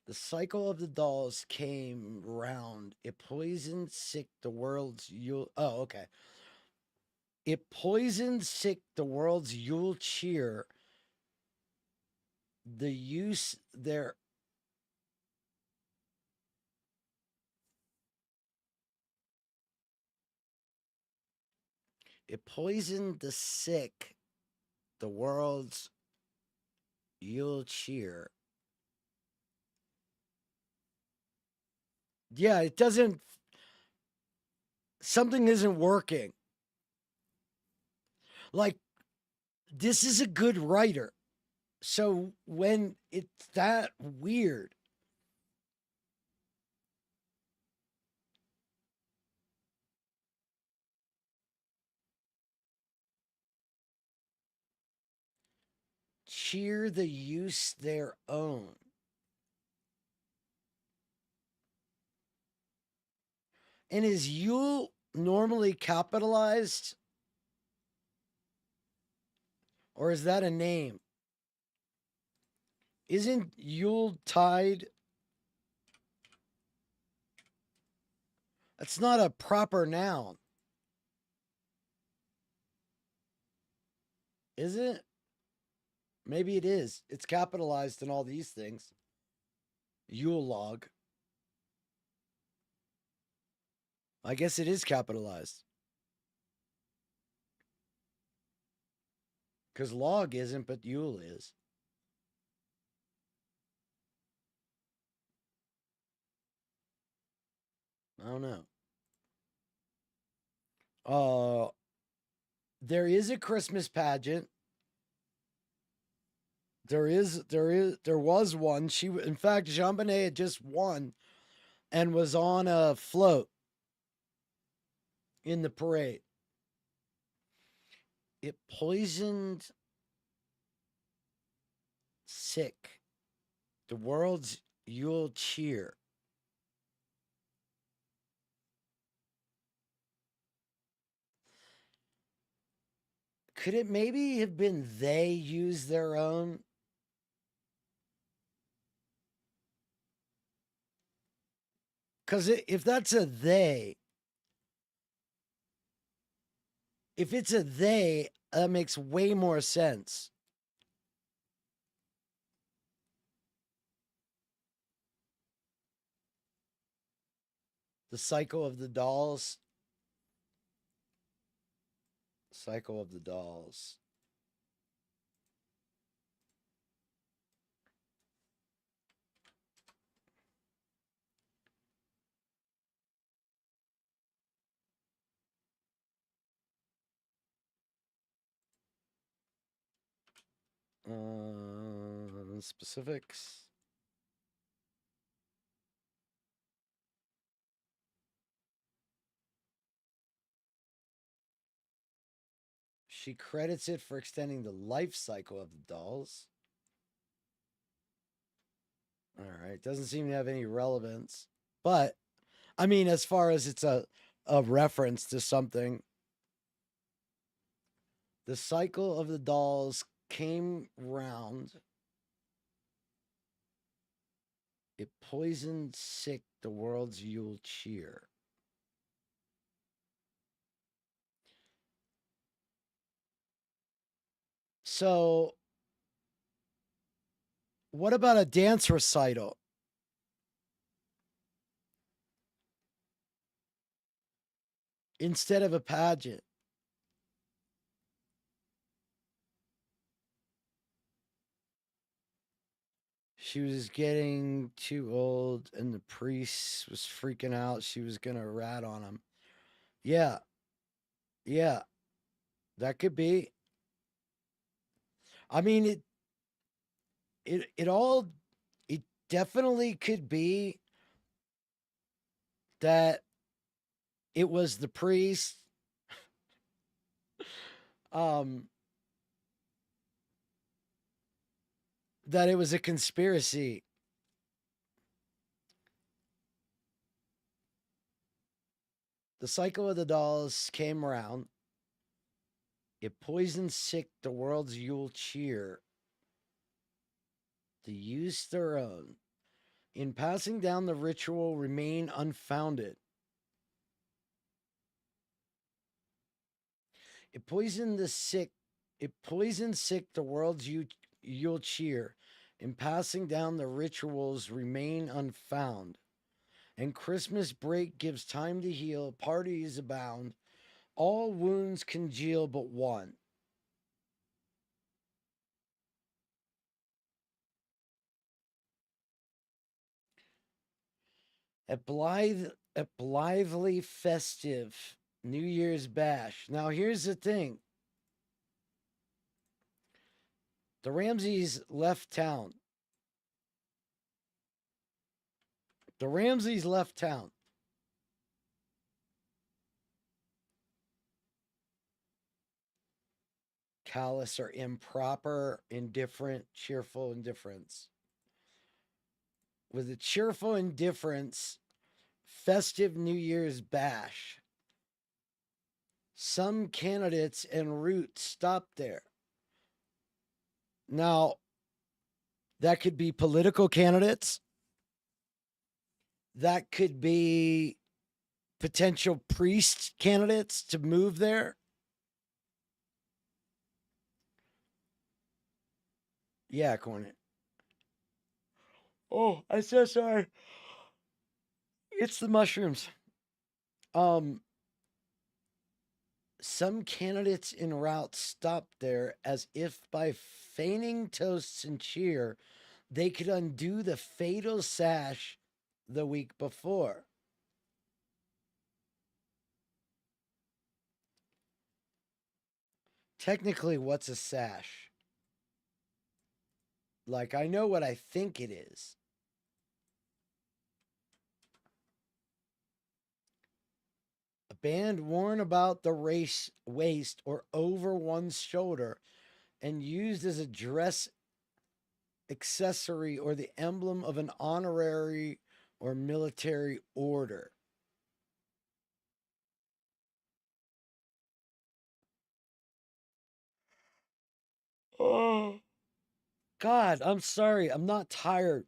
The cycle of the dolls came round. It poisoned sick the world's Yule. Oh, okay. It poisoned sick the world's Yule cheer. The use there. It poisoned the sick, the world's Yule cheer. Yeah, it doesn't. Something isn't working. Like, this is a good writer. So when it's that weird, cheer the use their own. And is Yule normally capitalized? Or is that a name? Isn't Yule tide? That's not a proper noun. Is it? Maybe it is. It's capitalized in all these things. Yule log. I guess it is capitalized. Because log isn't, but Yule is. I don't know. There is a Christmas pageant. There was one. In fact, JonBenet had just won and was on a float in the parade. It poisoned sick the world's Yule cheer. Could it maybe have been they used their own? Because if that's a they, if it's a they, that makes way more sense. The cycle of the dolls. Cycle of the dolls. Specifics. She credits it for extending the life cycle of the dolls. All right. Doesn't seem to have any relevance. But, I mean, as far as it's a reference to something, the cycle of the dolls came round. It poisoned sick the world's Yule cheer. So, what about a dance recital? Instead of a pageant? She was getting too old and the priest was freaking out. She was going to rat on him. Yeah. Yeah. That could be. I mean, it definitely could be that it was the priest. That it was a conspiracy. The cycle of the dolls came around. It poisoned sick the world's Yule cheer. To use their own. In passing down the ritual, remain unfounded. It poisoned sick the world's Yule cheer. In passing down the rituals, remain unfound. And Christmas break gives time to heal. Parties abound. All wounds congeal but one. At blithely festive New Year's bash. Now, here's the thing. The Ramseys left town. The Ramseys left town. Callous or improper, indifferent, cheerful indifference. With a cheerful indifference, festive New Year's bash. Some candidates en route stopped there. Now, that could be political candidates. That could be potential priest candidates to move there. Yeah, Cornet. Oh, I'm so sorry. It's the mushrooms. Some candidates en route stopped there as if by feigning toasts and cheer, they could undo the fatal sash the week before. Technically, what's a sash? Like, I know what I think it is. A band worn about the waist or over one's shoulder and used as a dress accessory or the emblem of an honorary or military order. Oh, God, I'm sorry. I'm not tired.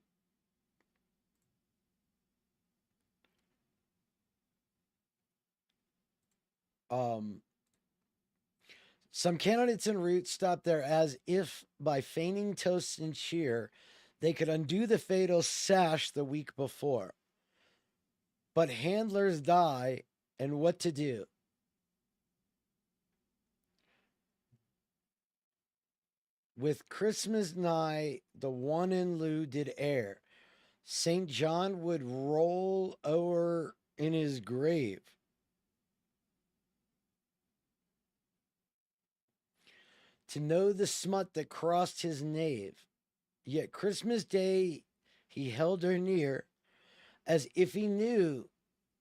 Some candidates en route stopped there as if by feigning toasts and cheer, they could undo the fatal sash the week before. But handlers die, and what to do? With Christmas nigh, the one in lieu did air. St. John would roll o'er in his grave. To know the smut that crossed his nave. Yet Christmas Day he held her near, as if he knew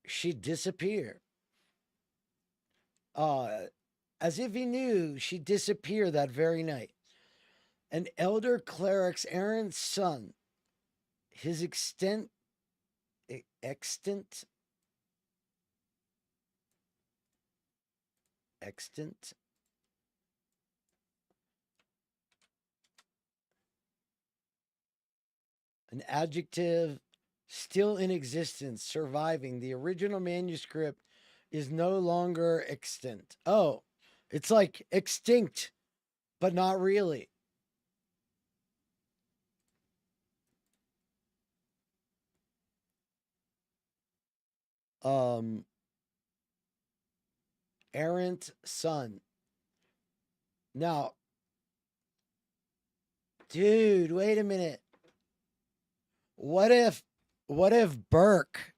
she'd disappear. As if he knew she'd disappear that very night. An elder cleric's errant son, his extant, an adjective still in existence, surviving. The original manuscript is no longer extant. Oh, it's like extinct, but not really. Errant son. Now, dude, wait a minute. What if Burke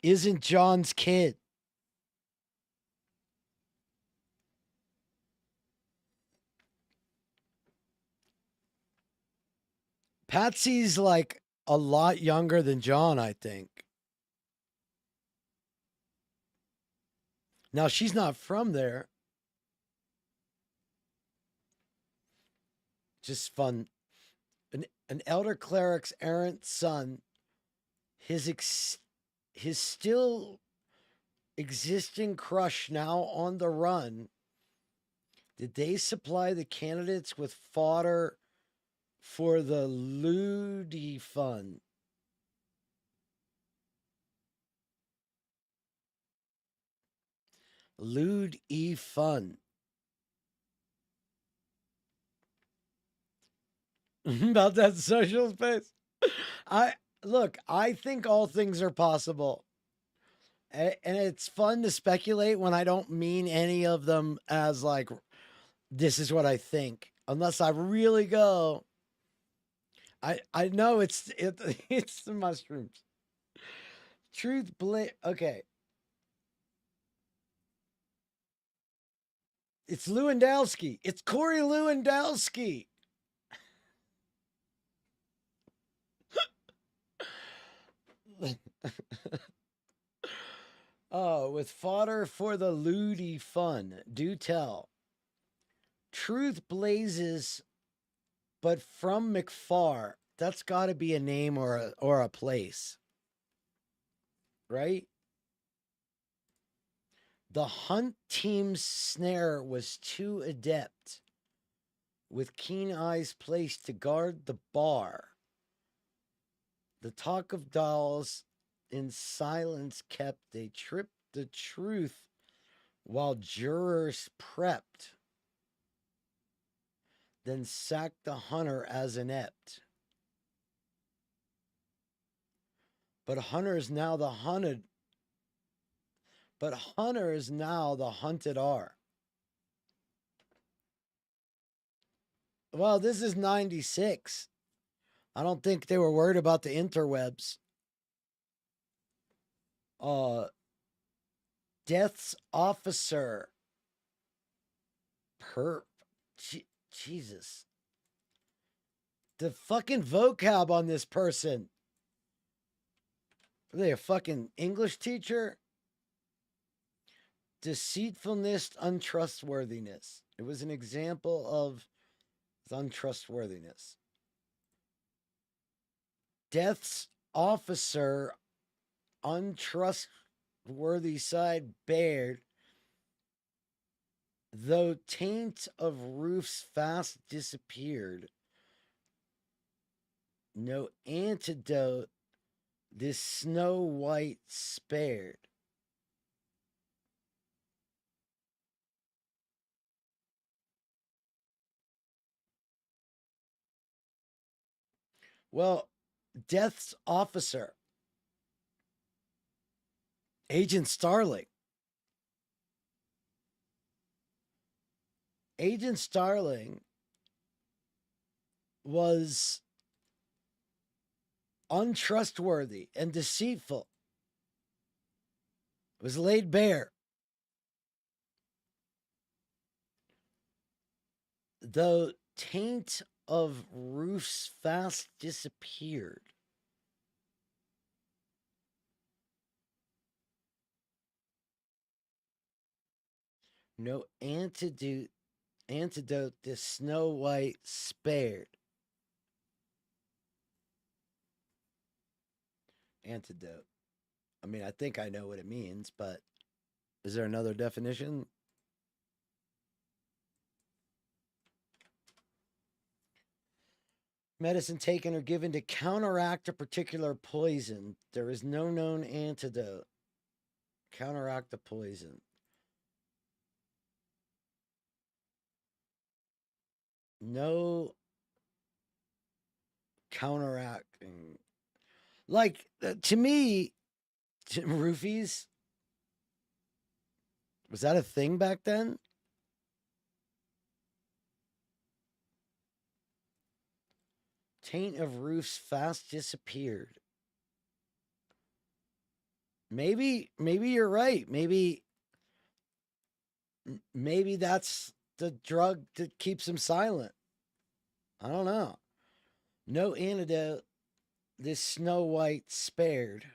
isn't John's kid? Patsy's like a lot younger than John, I think. Now, she's not from there. Just fun. An elder cleric's errant son, his still existing crush now on the run. Did they supply the candidates with fodder for the Ludi Fund? Ludi Fun. About that social space. I think all things are possible. And it's fun to speculate when I don't mean any of them as like, this is what I think. Unless I really go, I know it's the mushrooms. Okay. It's Lewandowski. It's Corey Lewandowski. Oh, with fodder for the Ludi Fun. Do tell. Truth blazes, but from McFar. That's got to be a name or a place. Right? The hunt team's snare was too adept, with keen eyes placed to guard the bar. The talk of dolls in silence kept. They tripped the truth while jurors prepped. then sacked the hunter as inept. But Hunter is now the hunted. But Hunter is now the hunted are. Well, this is 96. I don't think they were worried about the interwebs. Death's officer. Perp. Jesus. The fucking vocab on this person. Are they a fucking English teacher? Deceitfulness, untrustworthiness. It was an example of untrustworthiness. Death's officer, untrustworthy side bared, though taint of roofs fast disappeared. No antidote, this Snow White spared. Well, Death's officer, Agent Starling. Agent Starling was untrustworthy and deceitful. It was laid bare. The taint of roofs fast disappeared. No antidote, the Snow White spared. Antidote. I mean, I think I know what it means, but is there another definition? Medicine taken or given to counteract a particular poison. There is no known antidote. Counteract the poison. No counteracting. Like, to me, roofies, was that a thing back then? Taint of roofs fast disappeared. Maybe you're right. Maybe that's the drug that keeps him silent. I don't know. No antidote, this Snow White spared.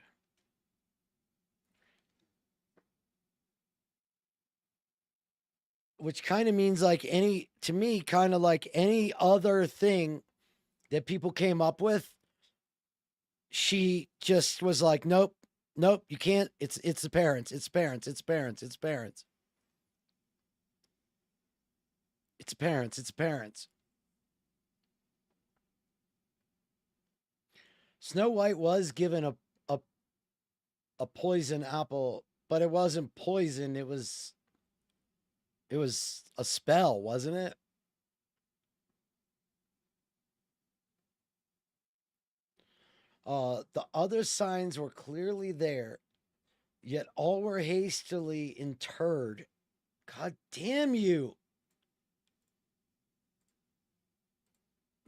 Which kind of means like to me, kind of like any other thing that people came up with. She just was like, nope, you can't. It's the parents. It's parents. It's parents. It's parents. It's parents. It's parents. Snow White was given a poison apple, but it wasn't poison. It was a spell, wasn't it? The other signs were clearly there, yet all were hastily interred. God damn you.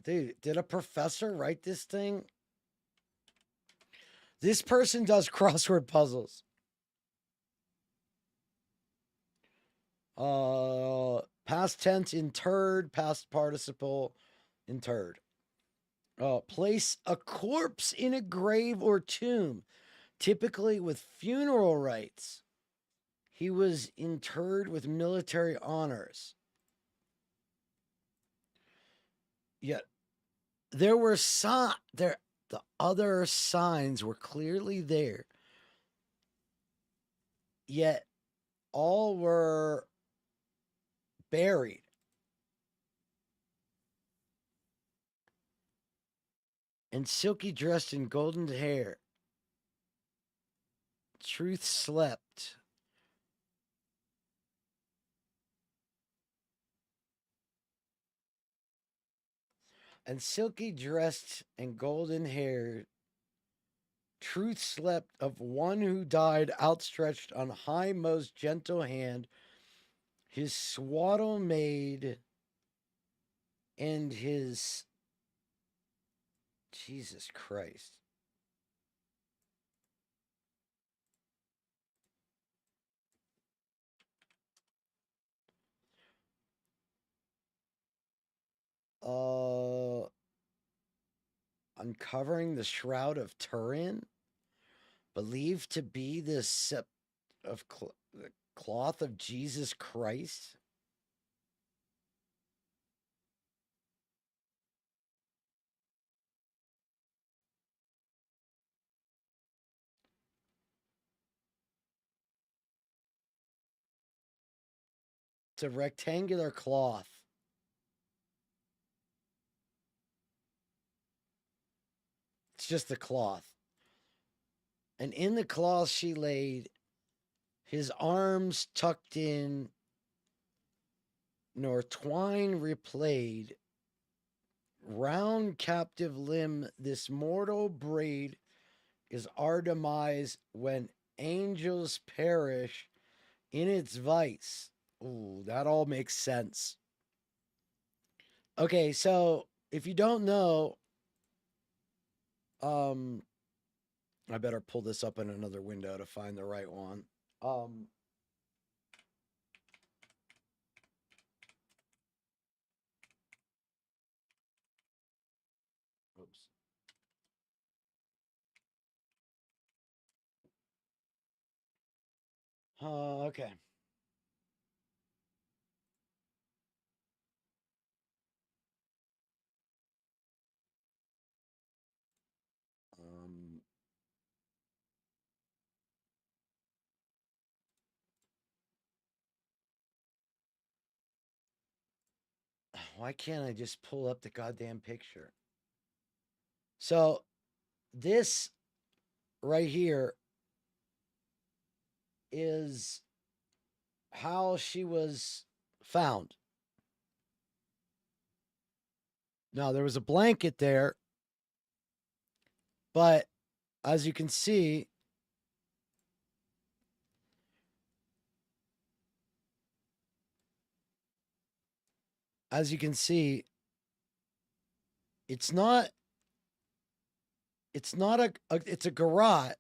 Dude, did a professor write this thing? This person does crossword puzzles. Past tense interred, past participle interred. Place a corpse in a grave or tomb, typically with funeral rites. He was interred with military honors. Yet there were the other signs were clearly there. Yet all were buried. And silky dressed in golden hair. Truth slept. and silky dressed and golden haired, truth slept of one who died outstretched on high most gentle hand, his swaddle maid and his Jesus Christ. Uncovering the shroud of Turin, believed to be the the cloth of Jesus Christ. It's a rectangular cloth. It's just the cloth. And in the cloth she laid, his arms tucked in, nor twine replayed, round captive limb, this mortal braid is our demise when angels perish in its vice. Ooh, that all makes sense. Okay, so if you don't know, I better pull this up in another window to find the right one. Oops. Okay. Why can't I just pull up the goddamn picture? So, this right here is how she was found. Now, there was a blanket there, but as you can see, it's not it's a garrote.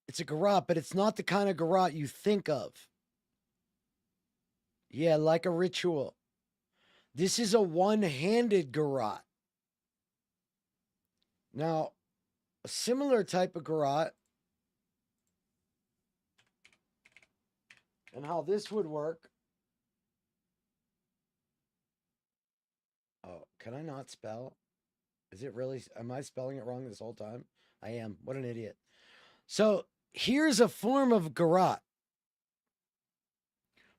It's a garrote, but it's not the kind of garrote you think of. Yeah, like a ritual. This is a one-handed garrote. Now, a similar type of garrote, and how this would work. Oh, can I not spell? Is it really? Am I spelling it wrong this whole time? I am. What an idiot. So here's a form of garrote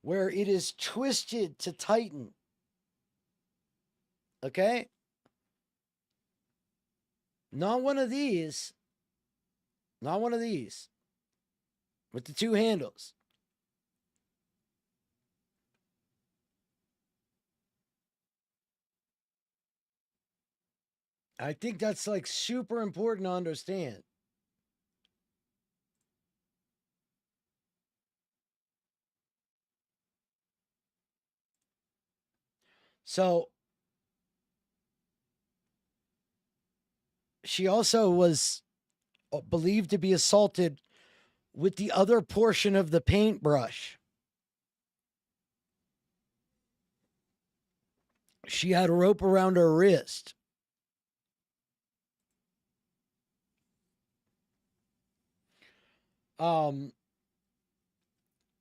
where it is twisted to tighten. Okay? Not one of these. Not one of these. With the two handles. I think that's like super important to understand. So she also was believed to be assaulted with the other portion of the paintbrush. She had a rope around her wrist.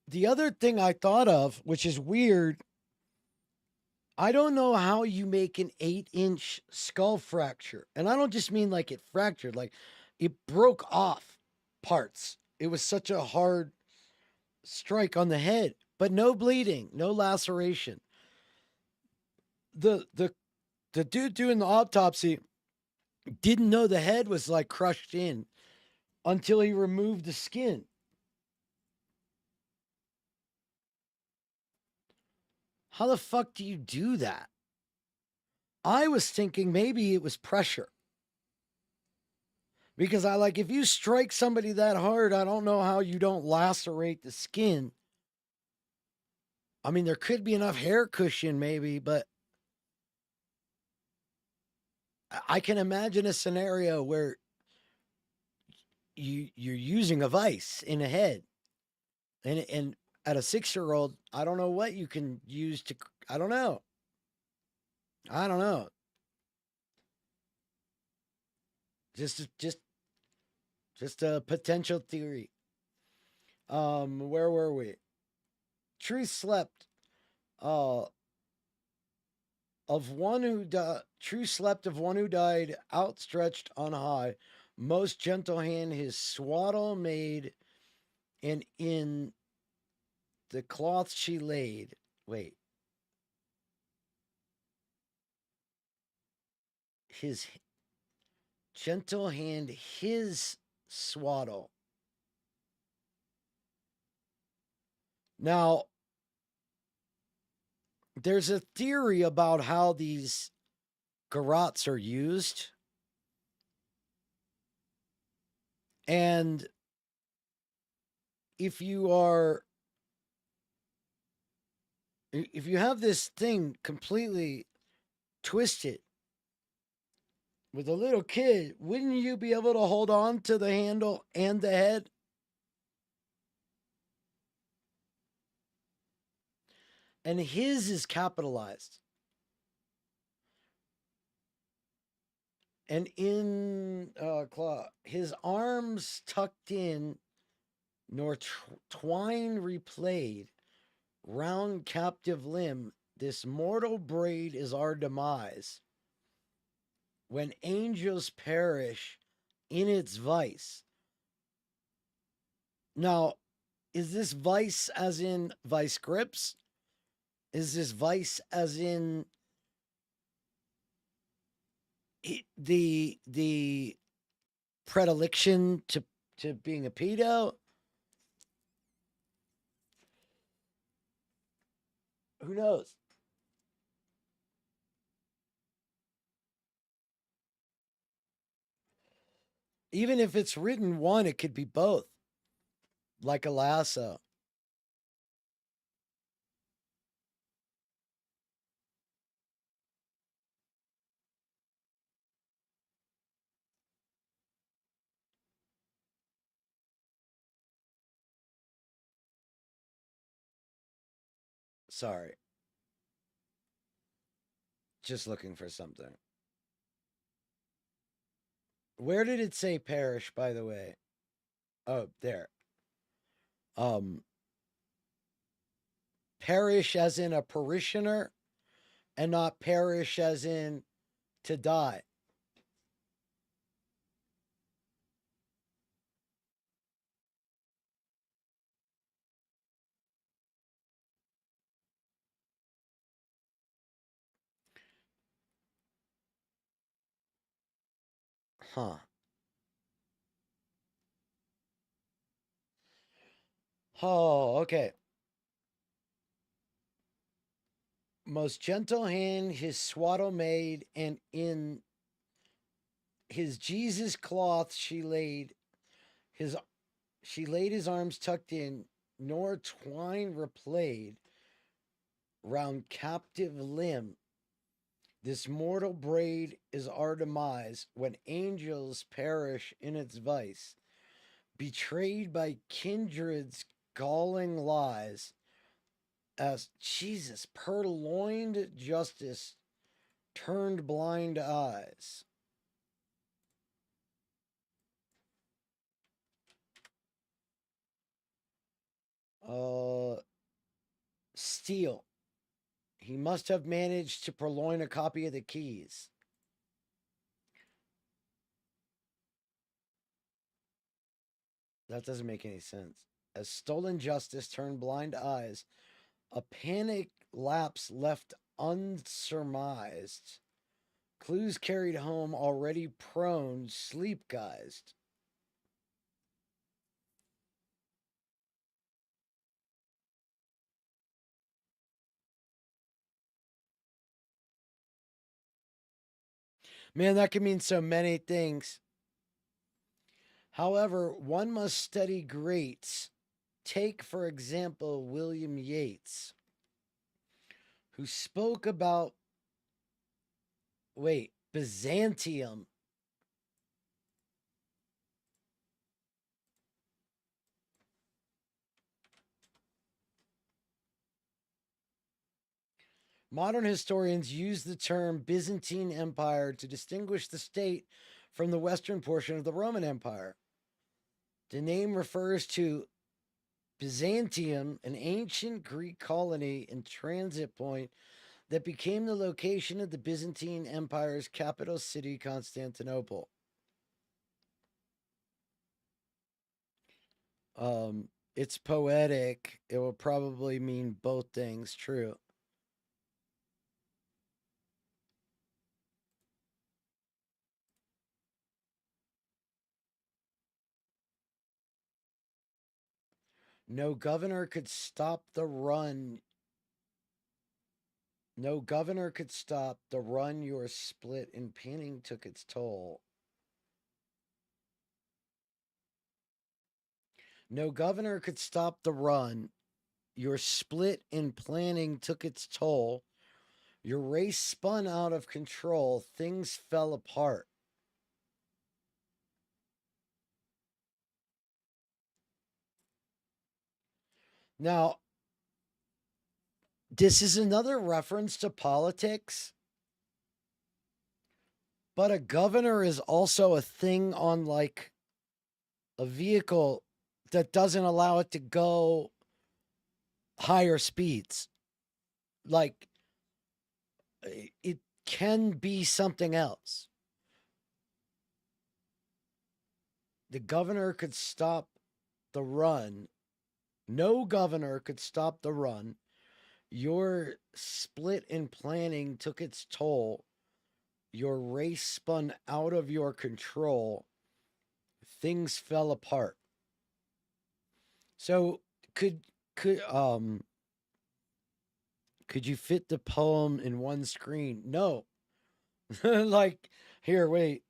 The other thing I thought of, which is weird, I don't know how you make an 8-inch skull fracture. And I don't just mean like it fractured, like it broke off parts. It was such a hard strike on the head, but no bleeding, no laceration. The dude doing the autopsy didn't know the head was like crushed in until he removed the skin. How the fuck do you do that? I was thinking maybe it was pressure. Because if you strike somebody that hard, I don't know how you don't lacerate the skin. I mean, there could be enough hair cushion maybe, but I can imagine a scenario where you're using a vice in a head. And at a 6-year-old, I don't know what you can use to, I don't know. Just a potential theory. Where were we? Truth slept. True slept of one who died, outstretched on high, most gentle hand his swaddle made, and in the cloth she laid. Wait. His gentle hand his swaddle. Now, there's a theory about how these garrots are used. And if you have this thing completely twisted with a little kid, wouldn't you be able to hold on to the handle and the head? And his is capitalized. And in his arms tucked in, nor twine replayed, round captive limb, this mortal braid is our demise. When angels perish in its vice. Now, is this vice as in vice grips? Is this vice as in the predilection to being a pedo? Who knows? Even if it's written one, it could be both. Like a lasso. Sorry. Just looking for something. Where did it say perish, by the way? Oh, there. Perish as in a parishioner, and not perish as in to die. Huh. Oh, okay. Most gentle hand his swaddle made, and in his Jesus cloth she laid his arms tucked in, nor twine replayed round captive limb. This mortal braid is our demise when angels perish in its vice, betrayed by kindred's galling lies, as Jesus purloined justice turned blind eyes. Steal. He must have managed to purloin a copy of the keys. That doesn't make any sense. As stolen justice turned blind eyes, a panic lapse left unsurmised. Clues carried home already prone, sleep-guised. Man, that can mean so many things. However, one must study greats. Take, for example, William Yeats, who spoke about, Byzantium. Modern historians use the term Byzantine Empire to distinguish the state from the western portion of the Roman Empire. The name refers to Byzantium, an ancient Greek colony and transit point that became the location of the Byzantine Empire's capital city, Constantinople. It's poetic. It will probably mean both things. True. No governor could stop the run. No governor could stop the run. Your split in panning took its toll. No governor could stop the run. Your split in planning took its toll. Your race spun out of control. Things fell apart. Now, this is another reference to politics, but a governor is also a thing on like a vehicle that doesn't allow it to go higher speeds. Like, it can be something else. The governor could stop the run. No governor could stop the run. Your split in planning took its toll. Your race spun out of your control. Things fell apart. So could you fit the poem in one screen? No. Like, here, wait.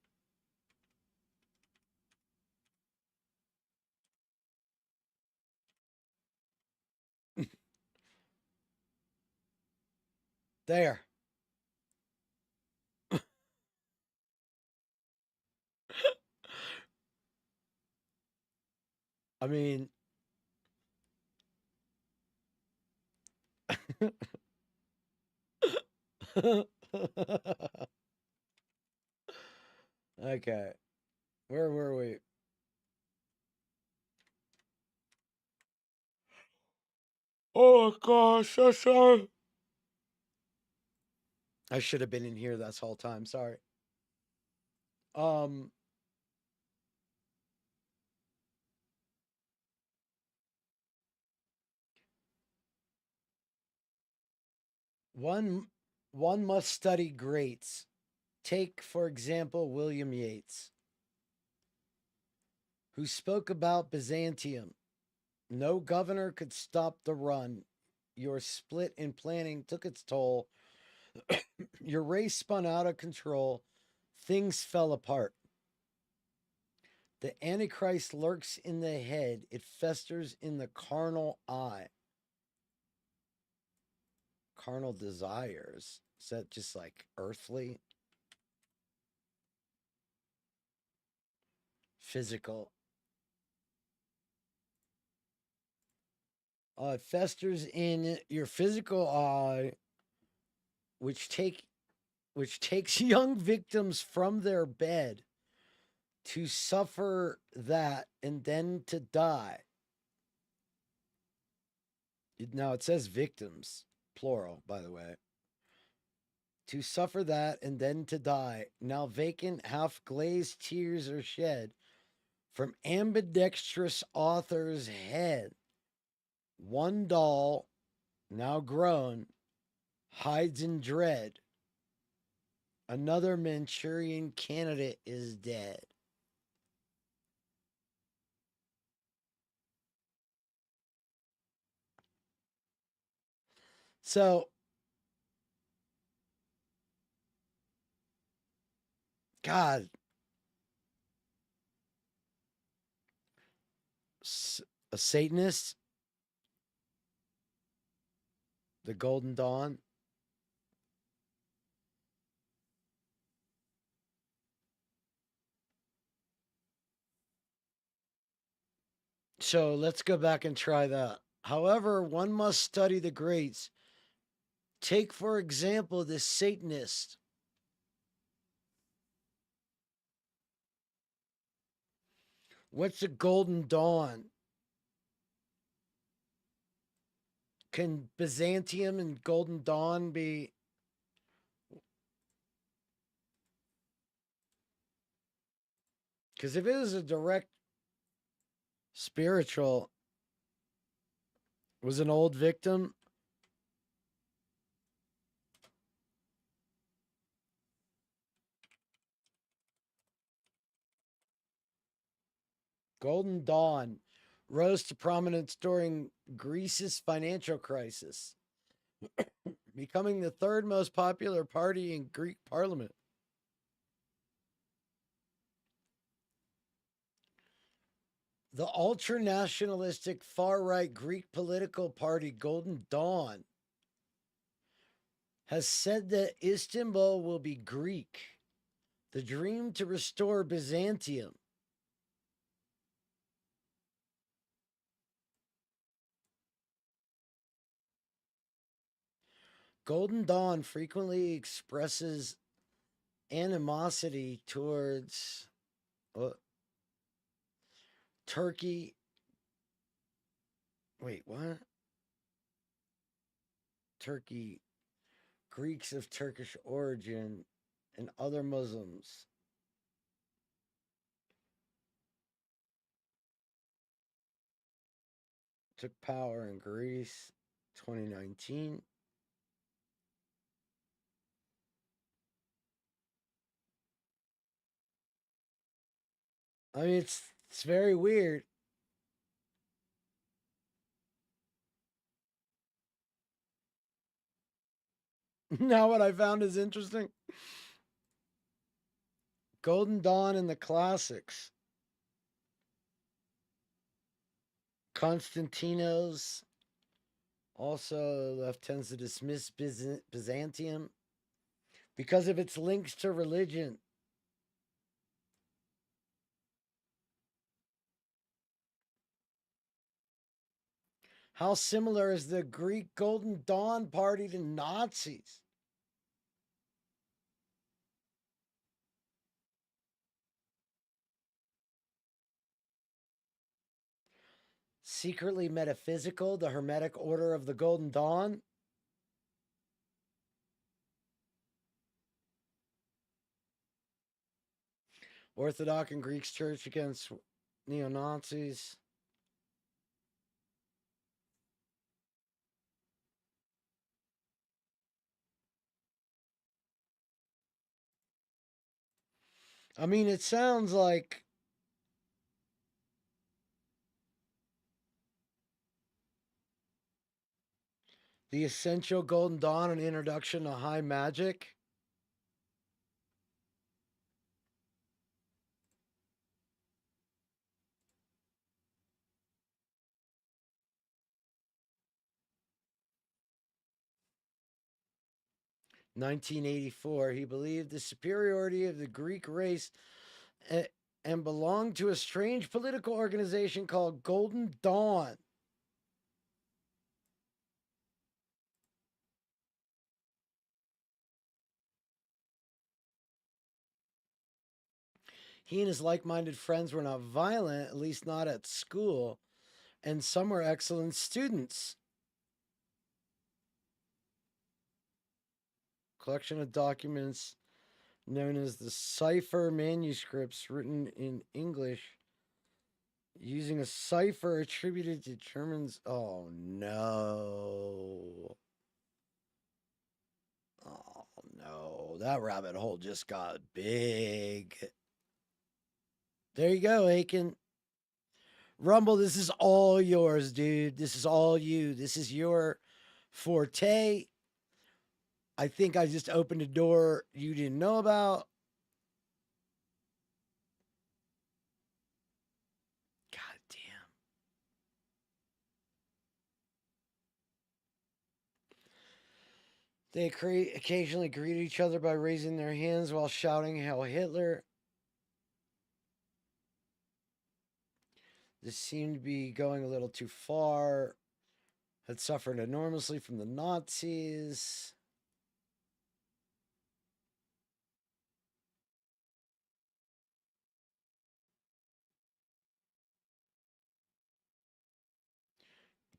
There. I mean, okay. Where were we? Oh gosh, so sorry. I should have been in here this whole time. Sorry. Um one one must study greats. Take, for example, William Yeats, who spoke about Byzantium. No governor could stop the run. Your split in planning took its toll. Your race spun out of control. Things fell apart. The Antichrist lurks in the head. It festers in the carnal eye. Carnal desires. Is that just like earthly? Physical. It festers in your physical eye, which takes young victims from their bed to suffer that and then to die. Now it says victims, plural, by the way. To suffer that and then to die. Now vacant, half glazed tears are shed from ambidextrous author's head. One doll, now grown, hides in dread. Another Manchurian candidate is dead. So, God. A Satanist? The Golden Dawn? So let's go back and try that. However, one must study the greats. Take, for example, this Satanist. What's the Golden Dawn? Can Byzantium and Golden Dawn be... Because if it was a direct spiritual, was an old victim, Golden Dawn rose to prominence during Greece's financial crisis, becoming the third most popular party in Greek parliament. The ultra-nationalistic far-right Greek political party Golden Dawn has said that Istanbul will be Greek, the dream to restore Byzantium. Golden Dawn frequently expresses animosity towards Turkey. Wait, what? Turkey, Greeks of Turkish origin, and other Muslims. Took power in Greece 2019. I mean, it's very weird. Now what I found is interesting. Golden Dawn in the classics. Constantinos also left tends to dismiss Byzantium because of its links to religion. How similar is the Greek Golden Dawn party to Nazis? Secretly metaphysical, the Hermetic Order of the Golden Dawn. Orthodox and Greek Church against neo-Nazis. I mean, it sounds like the essential Golden Dawn, an introduction to high magic. (1984), he believed the superiority of the Greek race and belonged to a strange political organization called Golden Dawn. He and his like-minded friends were not violent, at least not at school, and some were excellent students. Collection of documents known as the cipher manuscripts written in English using a cipher attributed to Germans. Oh, no. Oh, no. That rabbit hole just got big. There you go, Aiken. Rumble, this is all yours, dude. This is all you. This is your forte. I think I just opened a door you didn't know about. They occasionally greet each other by raising their hands while shouting Hail Hitler. This seemed to be going a little too far. Had suffered enormously from the Nazis.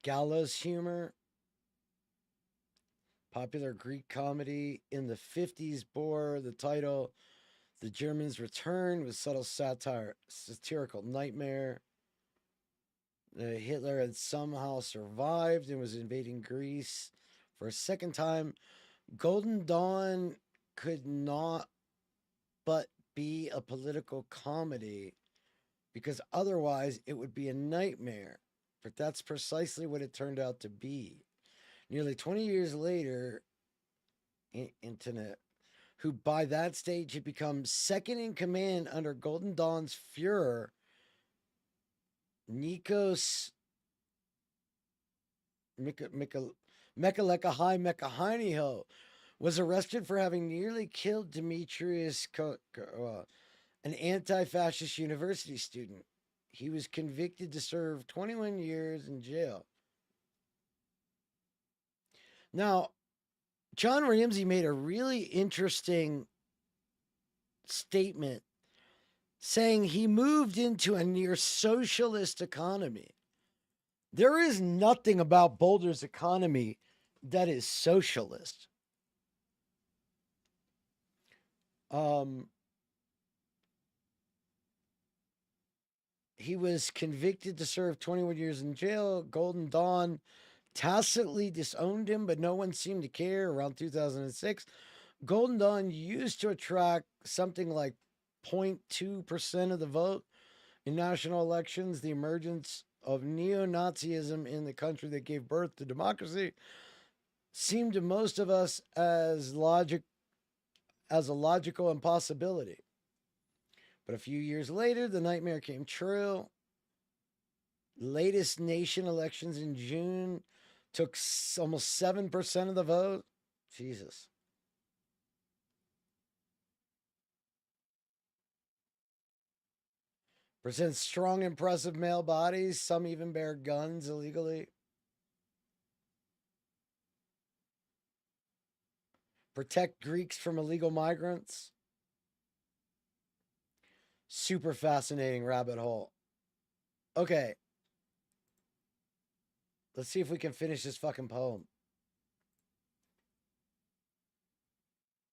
Gallows humor. Popular Greek comedy in the 50s bore the title The Germans Return with subtle satirical nightmare. Hitler had somehow survived and was invading Greece for a second time. Golden Dawn could not but be a political comedy because otherwise it would be a nightmare. But that's precisely what it turned out to be. Nearly 20 years later, Internet, who by that stage had become second in command under Golden Dawn's Fuhrer, Nikos Mekalekahai was arrested for having nearly killed Demetrius, an anti-fascist university student. He was convicted to serve 21 years in jail. Now, John Ramsey made a really interesting statement saying he moved into a near socialist economy. There is nothing about Boulder's economy that is socialist. He was convicted to serve 21 years in jail. Golden Dawn tacitly disowned him, but no one seemed to care. Around 2006, Golden Dawn used to attract something like 0.2% of the vote in national elections. The emergence of neo-Nazism in the country that gave birth to democracy seemed to most of us as a logical impossibility. But a few years later, the nightmare came true. Latest nation elections in June took almost 7% of the vote. Jesus. Presents strong, impressive male bodies. Some even bear guns illegally. Protect Greeks from illegal migrants. Super fascinating rabbit hole. Okay. Let's see if we can finish this fucking poem.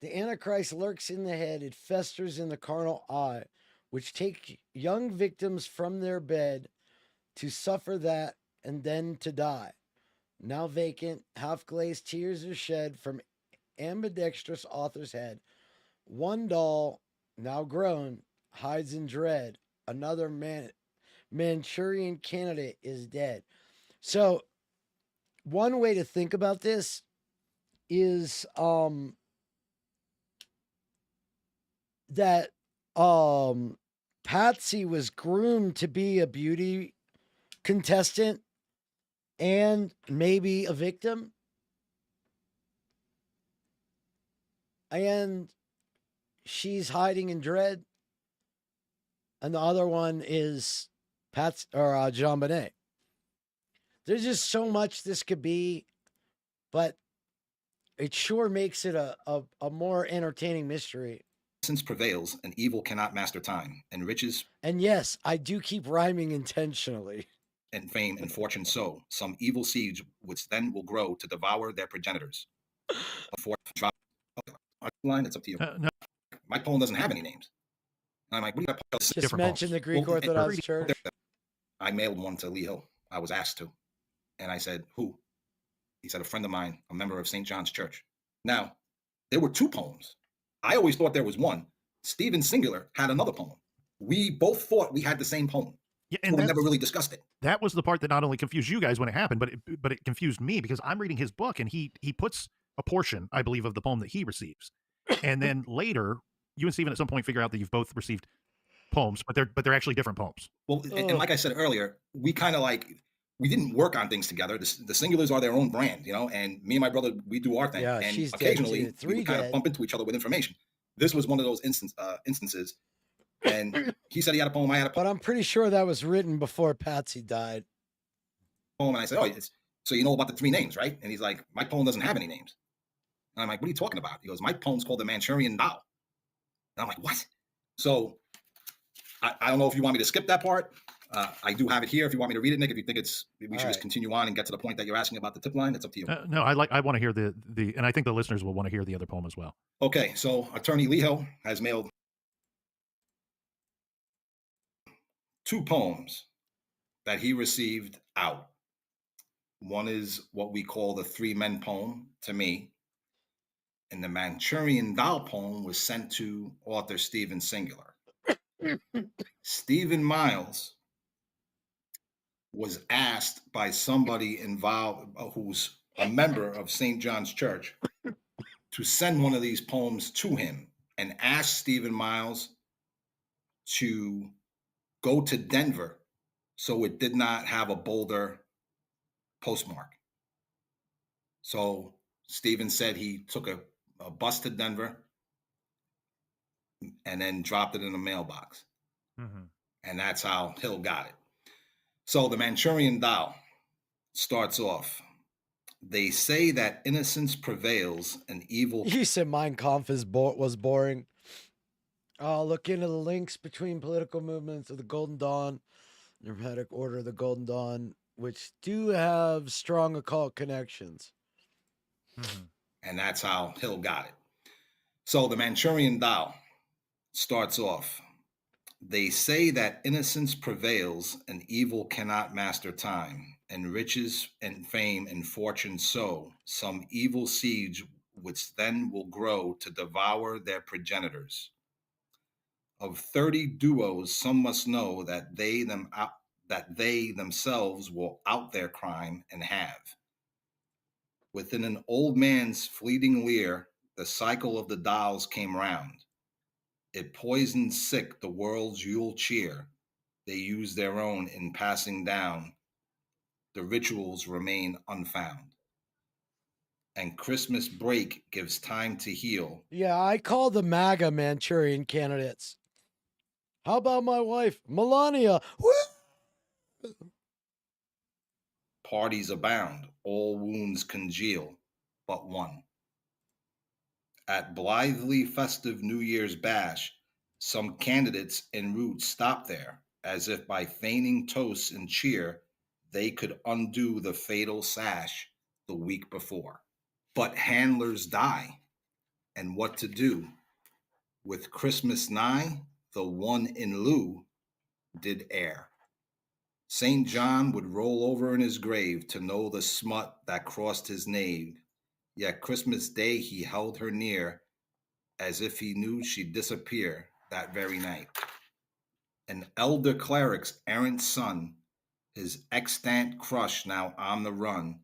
The Antichrist lurks in the head. It festers in the carnal eye, which take young victims from their bed to suffer that and then to die. Now vacant, half-glazed tears are shed from ambidextrous author's head. One doll, now grown, hides in dread. Another Manchurian candidate is dead. So, one way to think about this is that Patsy was groomed to be a beauty contestant and maybe a victim. And she's hiding in dread. And the other one is JonBenet. There's just so much this could be, but it sure makes it a more entertaining mystery. Since prevails, and evil cannot master time, and riches. And yes, I do keep rhyming intentionally. And fame and fortune sow some evil seeds, which then will grow to devour their progenitors. Line, it's up to you. No. My poem doesn't have any names. I'm like, what do you got? Just mention the Greek Orthodox Church. I mailed one to Lee Hill. I was asked to. And I said, who? He said, a friend of mine, a member of St. John's Church. Now, there were two poems. I always thought there was one. Stephen Singular had another poem. We both thought we had the same poem. Yeah, and we never really discussed it. That was the part that not only confused you guys when it happened, but it confused me because I'm reading his book and he puts a portion, I believe, of the poem that he receives. And then later, you and Stephen at some point figure out that you've both received poems, but they're actually different poems. Well, and like I said earlier, we kind of like we didn't work on things together. The Singulars are their own brand, you know, and me and my brother, we do our thing. Yeah, and she's dead occasionally too. we 3 would kind of dead. bump into each other with information. This was one of those instances. And he said he had a poem, I had a poem. But I'm pretty sure that was written before Patsy died. And I said, oh, so you know about the 3 names, right? And he's like, my poem doesn't have any names. And I'm like, what are you talking about? He goes, my poem's called The Manchurian Doll. And I'm like, what? So I don't know if you want me to skip that part. I do have it here if you want me to read it, Nick. If you think we should just continue on and get to the point that you're asking about the tip line, it's up to you. No, I want to hear the, and I think the listeners will want to hear the other poem as well. Okay, so Attorney Leho has mailed 2 poems that he received out. One is what we call the 3 Men poem to me, and the Manchurian Doll poem was sent to author Stephen Singular. Stephen Miles was asked by somebody involved who's a member of St. John's Church to send one of these poems to him, and asked Stephen Miles to go to Denver so it did not have a Boulder postmark. So Stephen said he took a bus to Denver and then dropped it in a mailbox. Mm-hmm. And that's how Hill got it. So the Manchurian Doll starts off. They say that innocence prevails and evil. You said Mein Kampf was boring. I'll look into the links between political movements of the Golden Dawn, the Hermetic Order of the Golden Dawn, which do have strong occult connections. Mm-hmm. And that's how Hill got it. So the Manchurian Doll starts off. They say that innocence prevails and evil cannot master time, and riches and fame and fortune sow some evil seeds which then will grow to devour their progenitors. Of 30 duos, some must know that they themselves will out their crime and have. Within an old man's fleeting leer, the cycle of the dolls came round. It poisoned sick the world's Yule cheer. They use their own in passing down. The rituals remain unfound. And Christmas break gives time to heal. Yeah, I call the MAGA Manchurian candidates. How about my wife, Melania? Woo! Parties abound, all wounds congeal, but one. At blithely festive New Year's bash, some candidates en route stop there, as if by feigning toasts and cheer, they could undo the fatal sash the week before. But handlers die, and what to do? With Christmas nigh, the one in lieu did err. St. John would roll over in his grave to know the smut that crossed his nave, yet Christmas Day he held her near, as if he knew she'd disappear that very night. An elder cleric's errant son, his extant crush now on the run,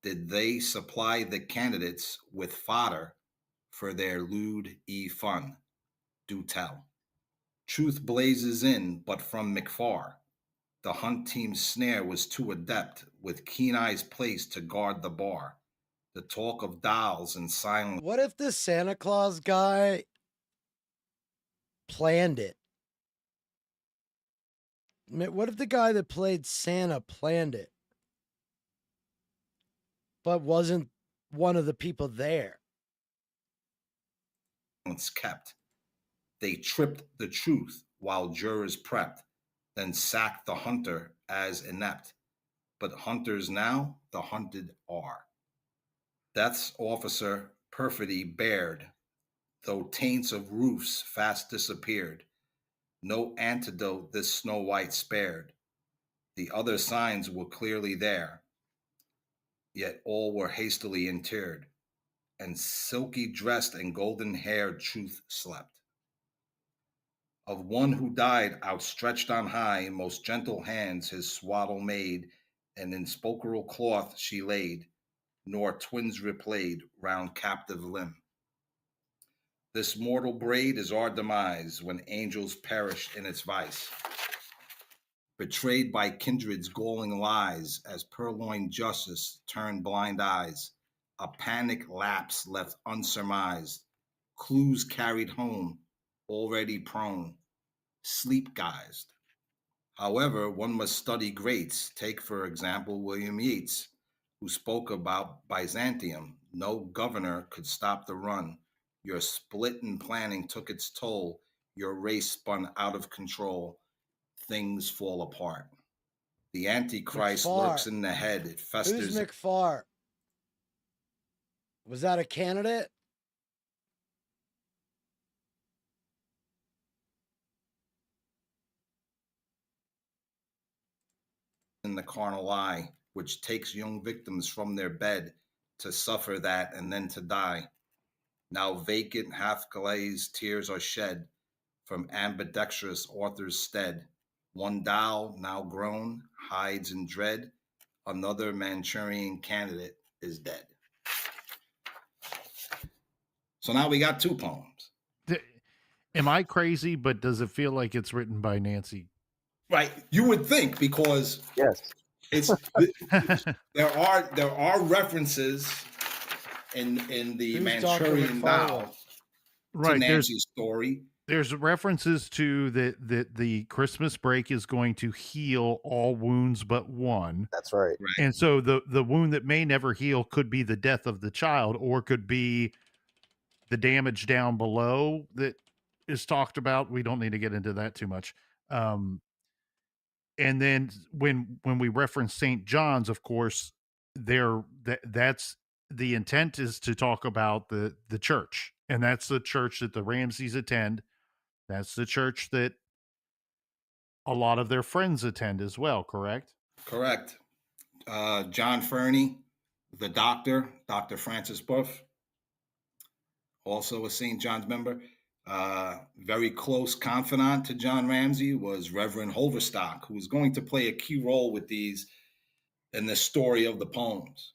did they supply the candidates with fodder for their lewd fun? Do tell. Truth blazes in, but from McFar. The hunt team's snare was too adept, with keen eyes placed to guard the bar. The talk of dolls and silence. What if this Santa Claus guy planned it? What if the guy that played Santa planned it, but wasn't one of the people there? Kept. They tripped the truth while jurors prepped, then sacked the hunter as inept. But hunters now, the hunted are. Death's officer perfidy bared, though taints of roofs fast disappeared. No antidote this Snow White spared. The other signs were clearly there, yet all were hastily interred, and silky dressed and golden haired truth slept. Of one who died outstretched on high, in most gentle hands his swaddle made, and in spokeral cloth she laid, nor twins replayed round captive limb. This mortal braid is our demise, when angels perish in its vice. betrayed by kindred's galling lies, as purloined justice turned blind eyes, a panic lapse left unsurmised, clues carried home, already prone, sleep guised. However, one must study greats. Take, for example, William Yeats, who spoke about Byzantium. No governor could stop the run. Your split in planning took its toll. Your race spun out of control. Things fall apart. The Antichrist lurks in the head. It festers. Who's McFar? Was that a candidate? In the carnal eye, which takes young victims from their bed to suffer that and then to die. Now vacant, half-glazed tears are shed from ambidextrous author's stead. One Tao, now grown, hides in dread. Another Manchurian candidate is dead. So now we got two poems. Am I crazy, but does it feel like it's written by Nancy? Right. You would think, because yes, it's there are references in the Who's Manchurian Tao right, to Nancy's story. There's references to that the Christmas break is going to heal all wounds but one. that's right. And so the wound that may never heal could be the death of the child, or could be the damage down below that is talked about. We don't need to get into that too much. And then when we reference St. John's, of course, that's the intent is to talk about the church, and that's the church that the Ramseys attend. That's the church that a lot of their friends attend as well, correct? Correct. John Fernie, the doctor, Dr. Francis Buff, also a St. John's member. Very close confidant to John Ramsey was Reverend Hoverstock, who was going to play a key role with these in the story of the poems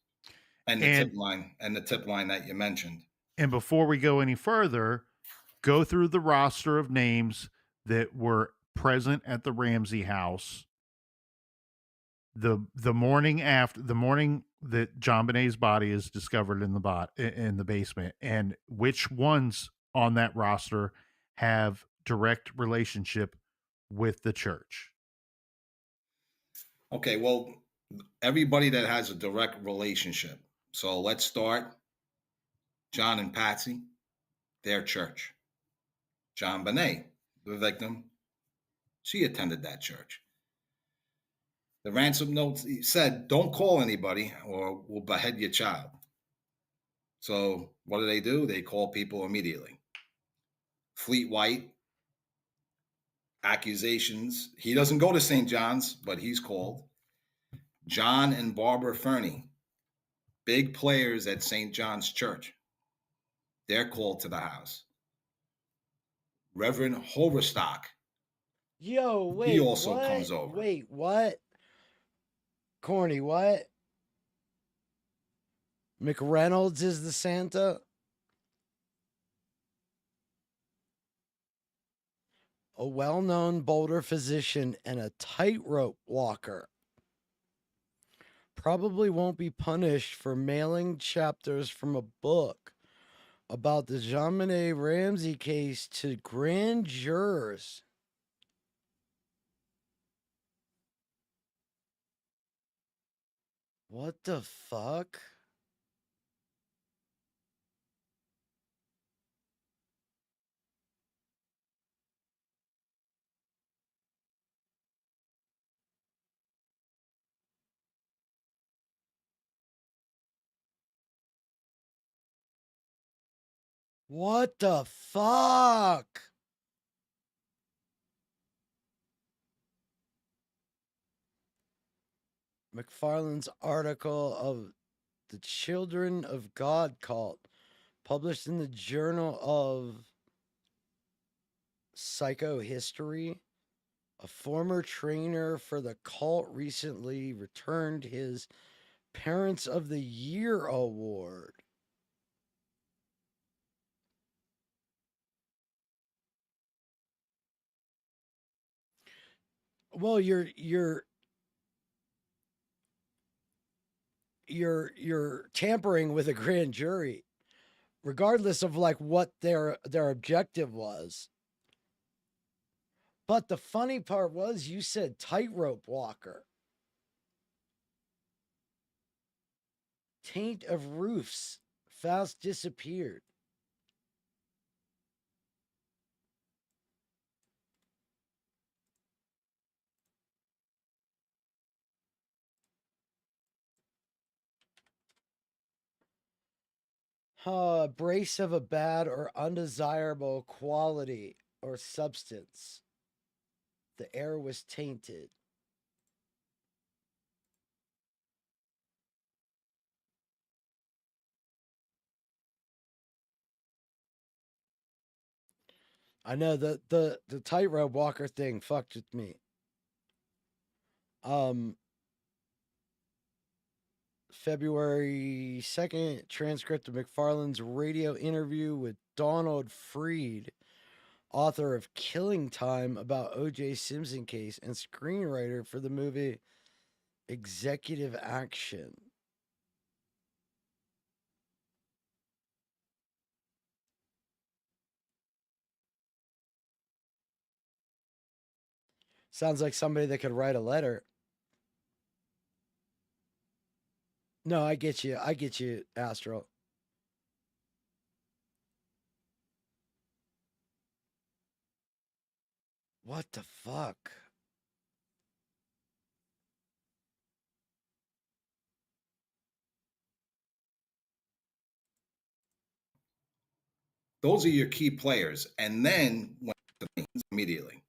and the tip line that you mentioned. And before we go any further, go through the roster of names that were present at the Ramsey house the morning that JonBenet's body is discovered in the basement, and which ones on that roster have direct relationship with the church. Okay, well, everybody that has a direct relationship. So let's start. John and Patsy, their church. JonBenet, the victim, she attended that church. The ransom note said, don't call anybody or we'll behead your child. So what do? They call people immediately. Fleet White, accusations. He doesn't go to St. John's, but he's called. John and Barbara Fernie, big players at St. John's Church. They're called to the house. Reverend Hoverstock. Yo, wait. He also what? comes over. Wait, what? Corny, what? McReynolds is the Santa? A well-known Boulder physician and a tightrope walker. Probably won't be punished for mailing chapters from a book about the JonBenet Ramsey case to grand jurors. What the fuck? What the fuck? McFarland's article of the Children of God cult, published in the Journal of Psychohistory. A former trainer for the cult recently returned his Parents of the Year award. Well, you're tampering with a grand jury, regardless of like what their objective was. But the funny part was you said tightrope walker. Taint of roofs fast disappeared. Brace of a bad or undesirable quality or substance. The air was tainted. I know the tightrope walker thing fucked with me. February 2nd, transcript of McFarlane's radio interview with Donald Freed, author of Killing Time about O.J. Simpson case and screenwriter for the movie Executive Action. Sounds like somebody that could write a letter. No, I get you. I get you, Astro. What the fuck? Those are your key players. And then when immediately,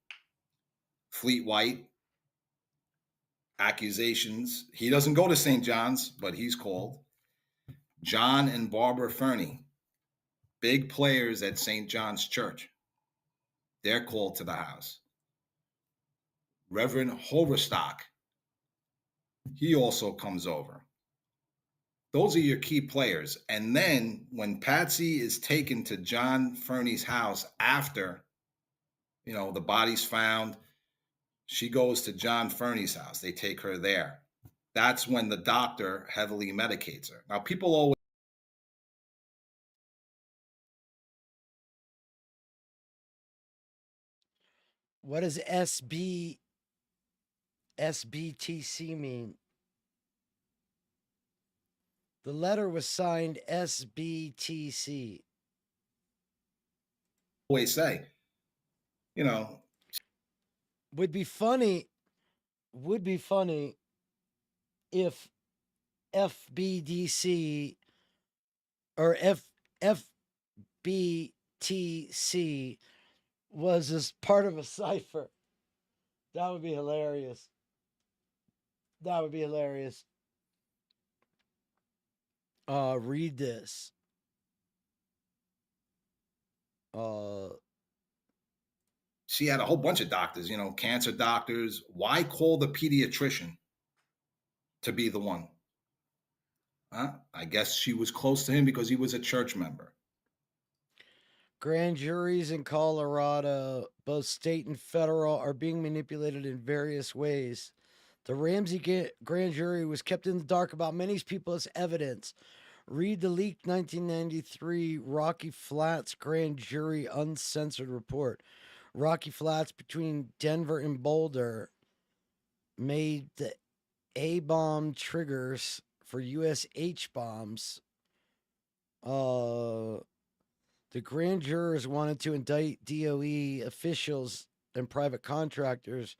Fleet White, accusations. He doesn't go to St. John's, but he's called. John and Barbara Fernie, big players at St. John's Church. They're called to the house. Reverend Hoverstock, he also comes over. Those are your key players. And then when Patsy is taken to John Fernie's house after, the body's found, she goes to John Fernie's house. They take her there. That's when the doctor heavily medicates her. Now, people always. What does SBTC mean? The letter was signed SBTC. Always say, would be funny if FBDC or FBTC was as part of a cipher. That would be hilarious. That would be hilarious. Read this. She had a whole bunch of doctors, cancer doctors. Why call the pediatrician to be the one? I guess she was close to him because he was a church member. Grand juries in Colorado, both state and federal, are being manipulated in various ways. The Ramsey grand jury was kept in the dark about many people as evidence. Read the leaked 1993 Rocky Flats grand jury uncensored report. Rocky Flats between Denver and Boulder made the A-bomb triggers for U.S. H-bombs. The grand jurors wanted to indict DOE officials and private contractors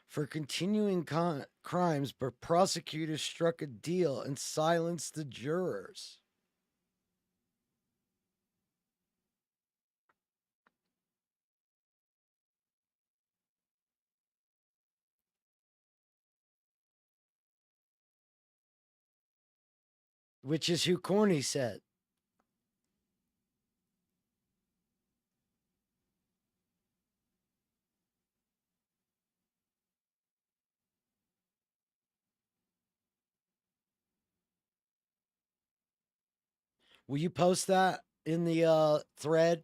for continuing crimes, but prosecutors struck a deal and silenced the jurors. Which is who Corny said. Will you post that in the thread?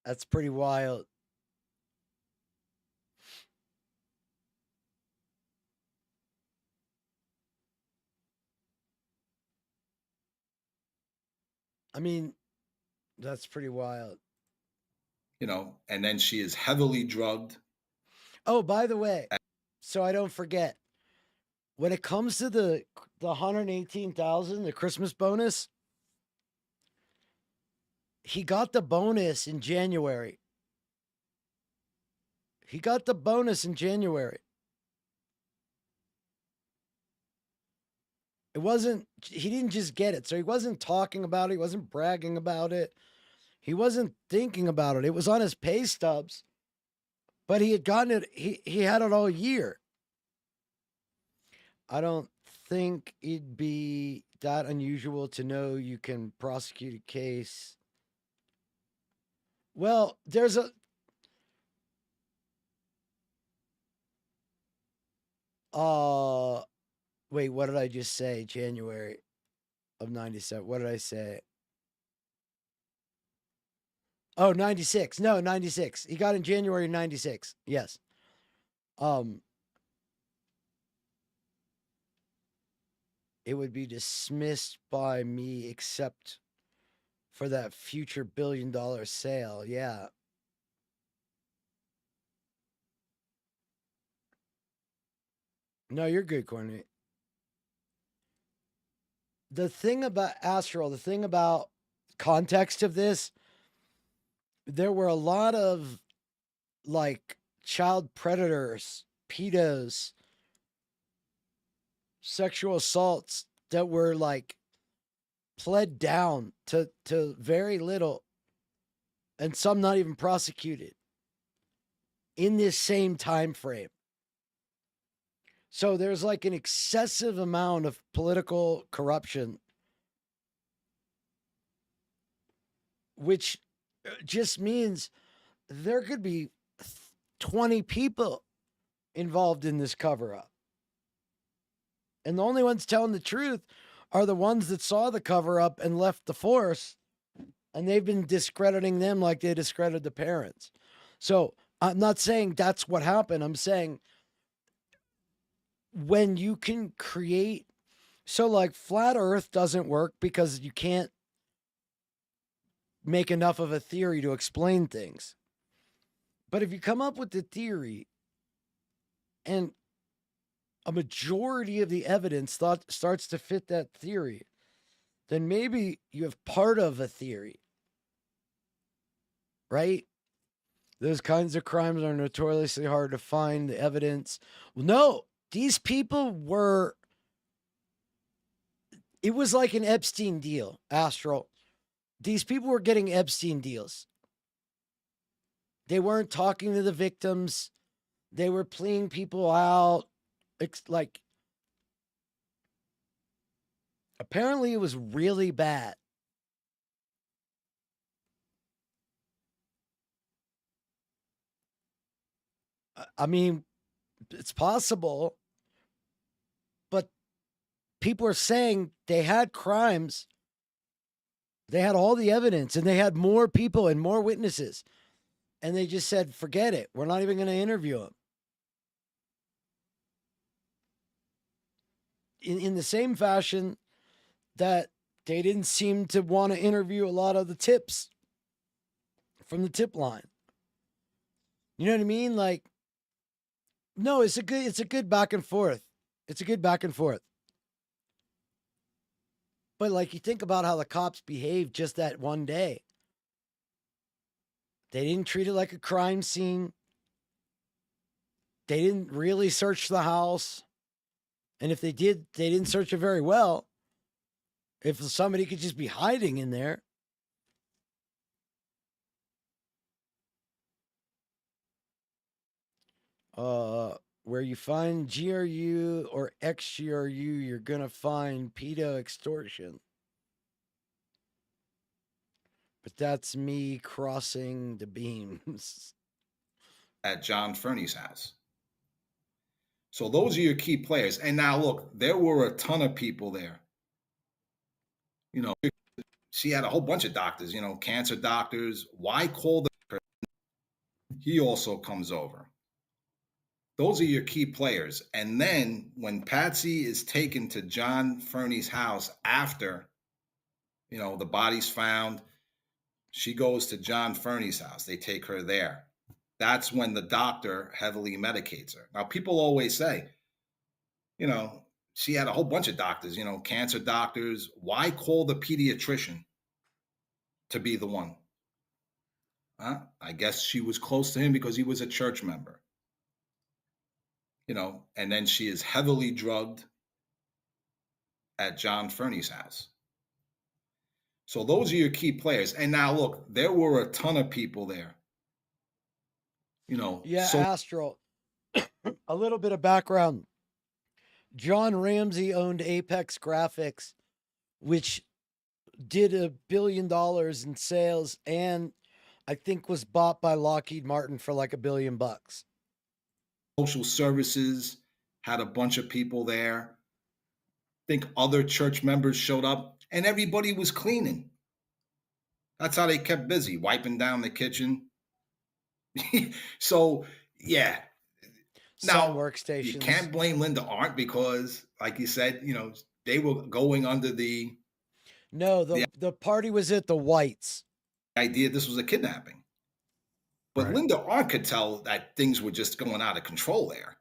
That's pretty wild. I mean, that's pretty wild. You know, and then she is heavily drugged. Oh, by the way, so I don't forget, when it comes to the 118,000, the Christmas bonus, he got the bonus in January. He got the bonus in January. It wasn't, he didn't just get it. So he wasn't talking about it. He wasn't bragging about it. He wasn't thinking about it. It was on his pay stubs, but he had gotten it. He had it all year. I don't think it'd be that unusual to know you can prosecute a case. Well, there's a, wait, what did I just say? January of 97. What did I say? Oh, 96. No, 96. He got in January 96. Yes. It would be dismissed by me except for that future $1 billion sale. Yeah. No, you're good, Courtney. The thing about Astral, the thing about context of this, there were a lot of like child predators, pedos, sexual assaults that were like pled down to very little, and some not even prosecuted in this same time frame. So there's like an excessive amount of political corruption, which just means there could be 20 people involved in this cover up. And the only ones telling the truth are the ones that saw the cover up and left the force, and they've been discrediting them like they discredited the parents. So I'm not saying that's what happened. I'm saying when you can create, so like flat earth doesn't work because you can't make enough of a theory to explain things. But if you come up with the theory and a majority of the evidence starts to fit that theory, then maybe you have part of a theory, right? Those kinds of crimes are notoriously hard to find the evidence. Well, no, these people were, it was like an Epstein deal, Astral. These people were getting Epstein deals. They weren't talking to the victims. They were pleading people out. Like, apparently it was really bad. I mean, it's possible, but people are saying they had crimes. They had all the evidence and they had more people and more witnesses. And they just said, forget it. We're not even going to interview them. In the same fashion that they didn't seem to want to interview a lot of the tips from the tip line. You know what I mean? Like, no, it's a good back and forth. It's a good back and forth. But like, you think about how the cops behaved just that one day. They didn't treat it like a crime scene. They didn't really search the house. And if they did, they didn't search it very well. If somebody could just be hiding in there. Where you find GRU or XGRU, you're going to find pedo extortion. But that's me crossing the beams. At John Fernie's house. So those are your key players. And now look, there were a ton of people there. You know, she had a whole bunch of doctors, you know, cancer doctors. Why call the he also comes over. Those are your key players. And then when Patsy is taken to John Fernie's house after, the body's found, she goes to John Fernie's house. They take her there. That's when the doctor heavily medicates her. Now, people always say, she had a whole bunch of doctors, cancer doctors. Why call the pediatrician to be the one? I guess she was close to him because he was a church member. And then she is heavily drugged at John Fernie's house. So those are your key players. And now look, there were a ton of people there. Yeah, Astral. A little bit of background. John Ramsey owned Apex Graphics, which did $1 billion in sales and I think was bought by Lockheed Martin for like $1 billion. Social services had a bunch of people there. I think other church members showed up and everybody was cleaning. That's how they kept busy, wiping down the kitchen. So, yeah. Now, workstations. You can't blame Linda Arndt because, like you said, they were going under the... No, the party was at the Whites. The idea this was a kidnapping. But right. Linda Arndt could tell that things were just going out of control there.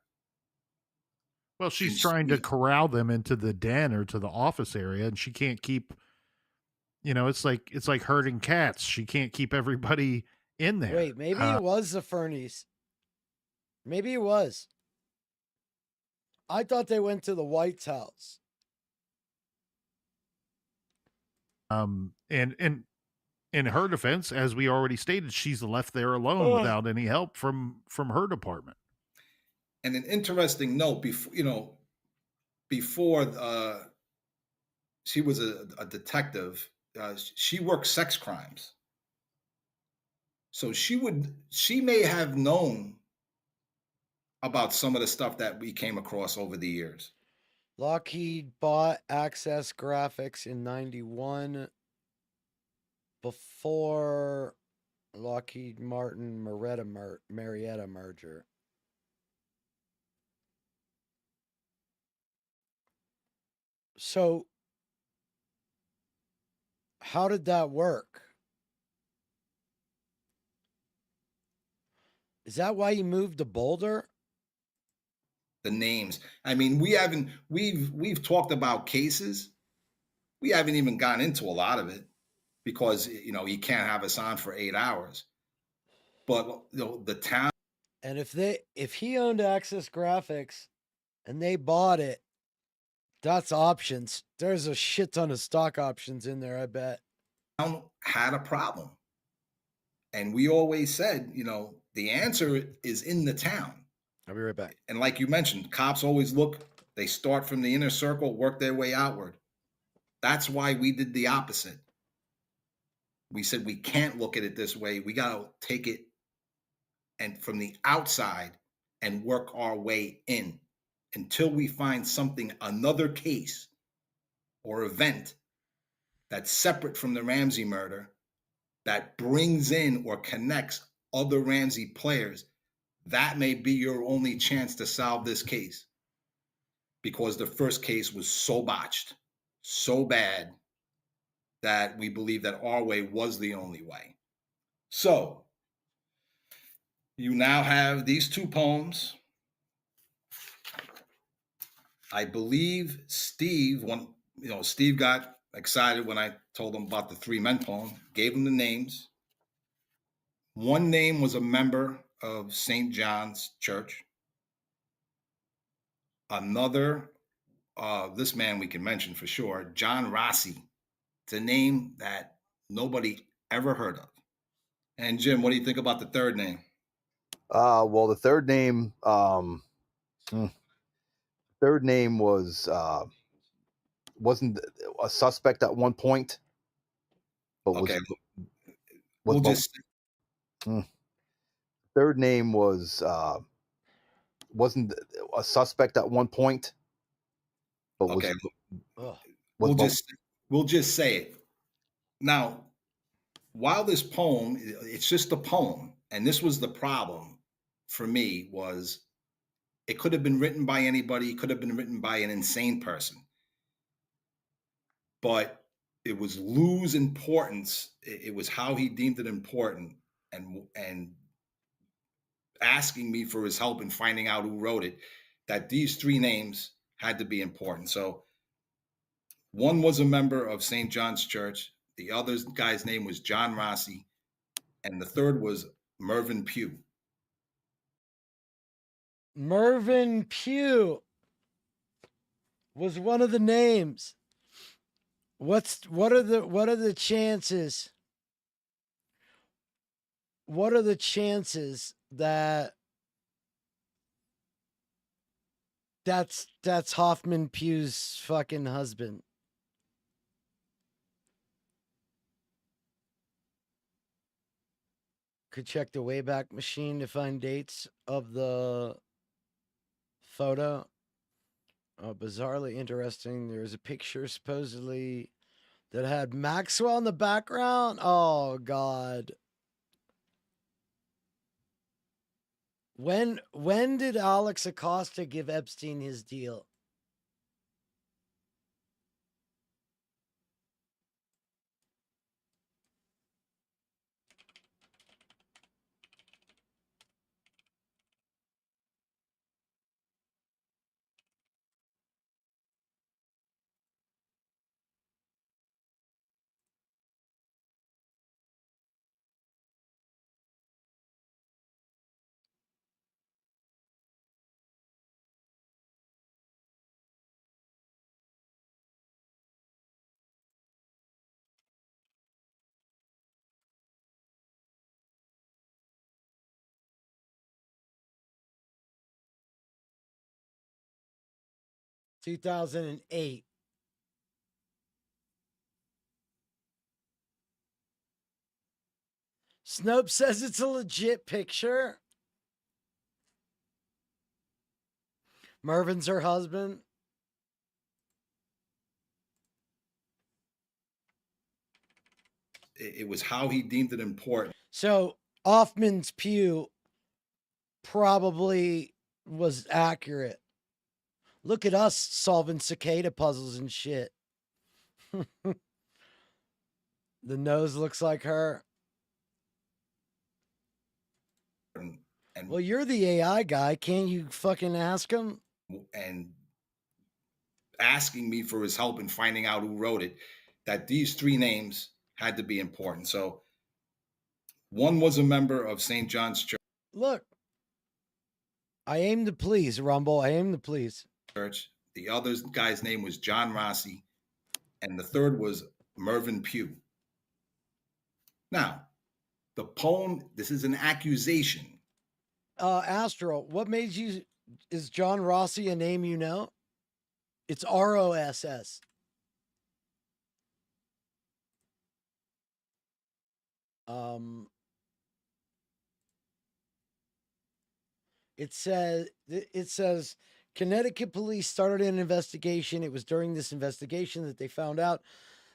Well, she's trying to corral them into the den or to the office area, and she can't keep... it's like herding cats. She can't keep everybody in there. Wait, maybe it was the Fernies. Maybe it was. I thought they went to the White's house. And in her defense, as we already stated, she's left there alone without any help from her department. And an interesting note, before she was a detective, she worked sex crimes. So she may have known about some of the stuff that we came across over the years. Lockheed bought Access Graphics in 91 before Lockheed Martin Marietta merger. So how did that work? Is that why you moved to Boulder? The names. I mean, we've talked about cases. We haven't even gotten into a lot of it because, you can't have us on for 8 hours. But the town. And if he owned Access Graphics and they bought it, that's options. There's a shit ton of stock options in there, I bet. Town had a problem. And we always said, the answer is in the town. I'll be right back. And like you mentioned, cops always they start from the inner circle, work their way outward. That's why we did the opposite. We said we can't look at it this way. We got to take it and from the outside and work our way in until we find another case or event that's separate from the Ramsey murder that brings in or connects other Ramsey players. That may be your only chance to solve this case because the first case was so botched, so bad that we believe that our way was the only way. So you now have these two poems. I believe Steve got excited when I told him about the 3 Men poem, gave him the names. One name was a member of St. John's Church. Another, this man we can mention for sure, John Rossi. It's a name that nobody ever heard of. And Jim, what do you think about the third name? Well, the third name, wasn't a suspect at one point, but okay. Third name wasn't a suspect at one point, but okay. We'll just say it. Now, while this poem, it's just a poem, and this was the problem for me, was it could have been written by anybody, it could have been written by an insane person. But it was Lou's importance. It was how he deemed it important, and asking me for his help in finding out who wrote it, that these three names had to be important. So one was a member of St. John's Church. The other guy's name was John Rossi. And the third was Mervyn Pugh. Mervyn Pugh was one of the names. What are the chances? What are the chances that that's Hoffman Pugh's fucking husband? Could check the Wayback Machine to find dates of the photo. Bizarrely interesting. There's a picture supposedly that had Maxwell in the background. Oh God. When did Alex Acosta give Epstein his deal? $2008. Snopes says it's a legit picture. Mervyn's her husband. It was how he deemed it important. So Hoffman's Pugh probably was accurate. Look at us solving cicada puzzles and shit. The nose looks like her. Well, you're the AI guy. Can't you fucking ask him? And asking me for his help in finding out who wrote it, that these three names had to be important. So one was a member of St. John's Church. Look, I aim to please, Rumble. I aim to please. The other guy's name was John Rossi, and the third was Mervyn Pugh. Now, the poem, this is an accusation. Astro, what made you, is John Rossi a name you know? It's ROSS. It says Connecticut police started an investigation. It was during this investigation that they found out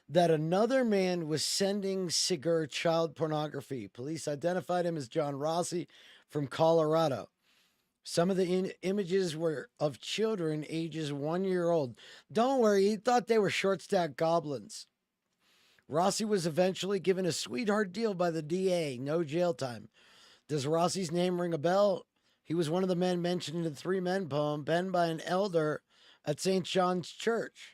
that another man was sending Sigur child pornography. Police identified him as John Rossi from Colorado. Some of the images were of children ages 1 year old. Don't worry, he thought they were short-stacked goblins. Rossi was eventually given a sweetheart deal by the DA, no jail time. Does Rossi's name ring a bell? He was one of the men mentioned in the Three Men poem penned by an elder at St. John's Church.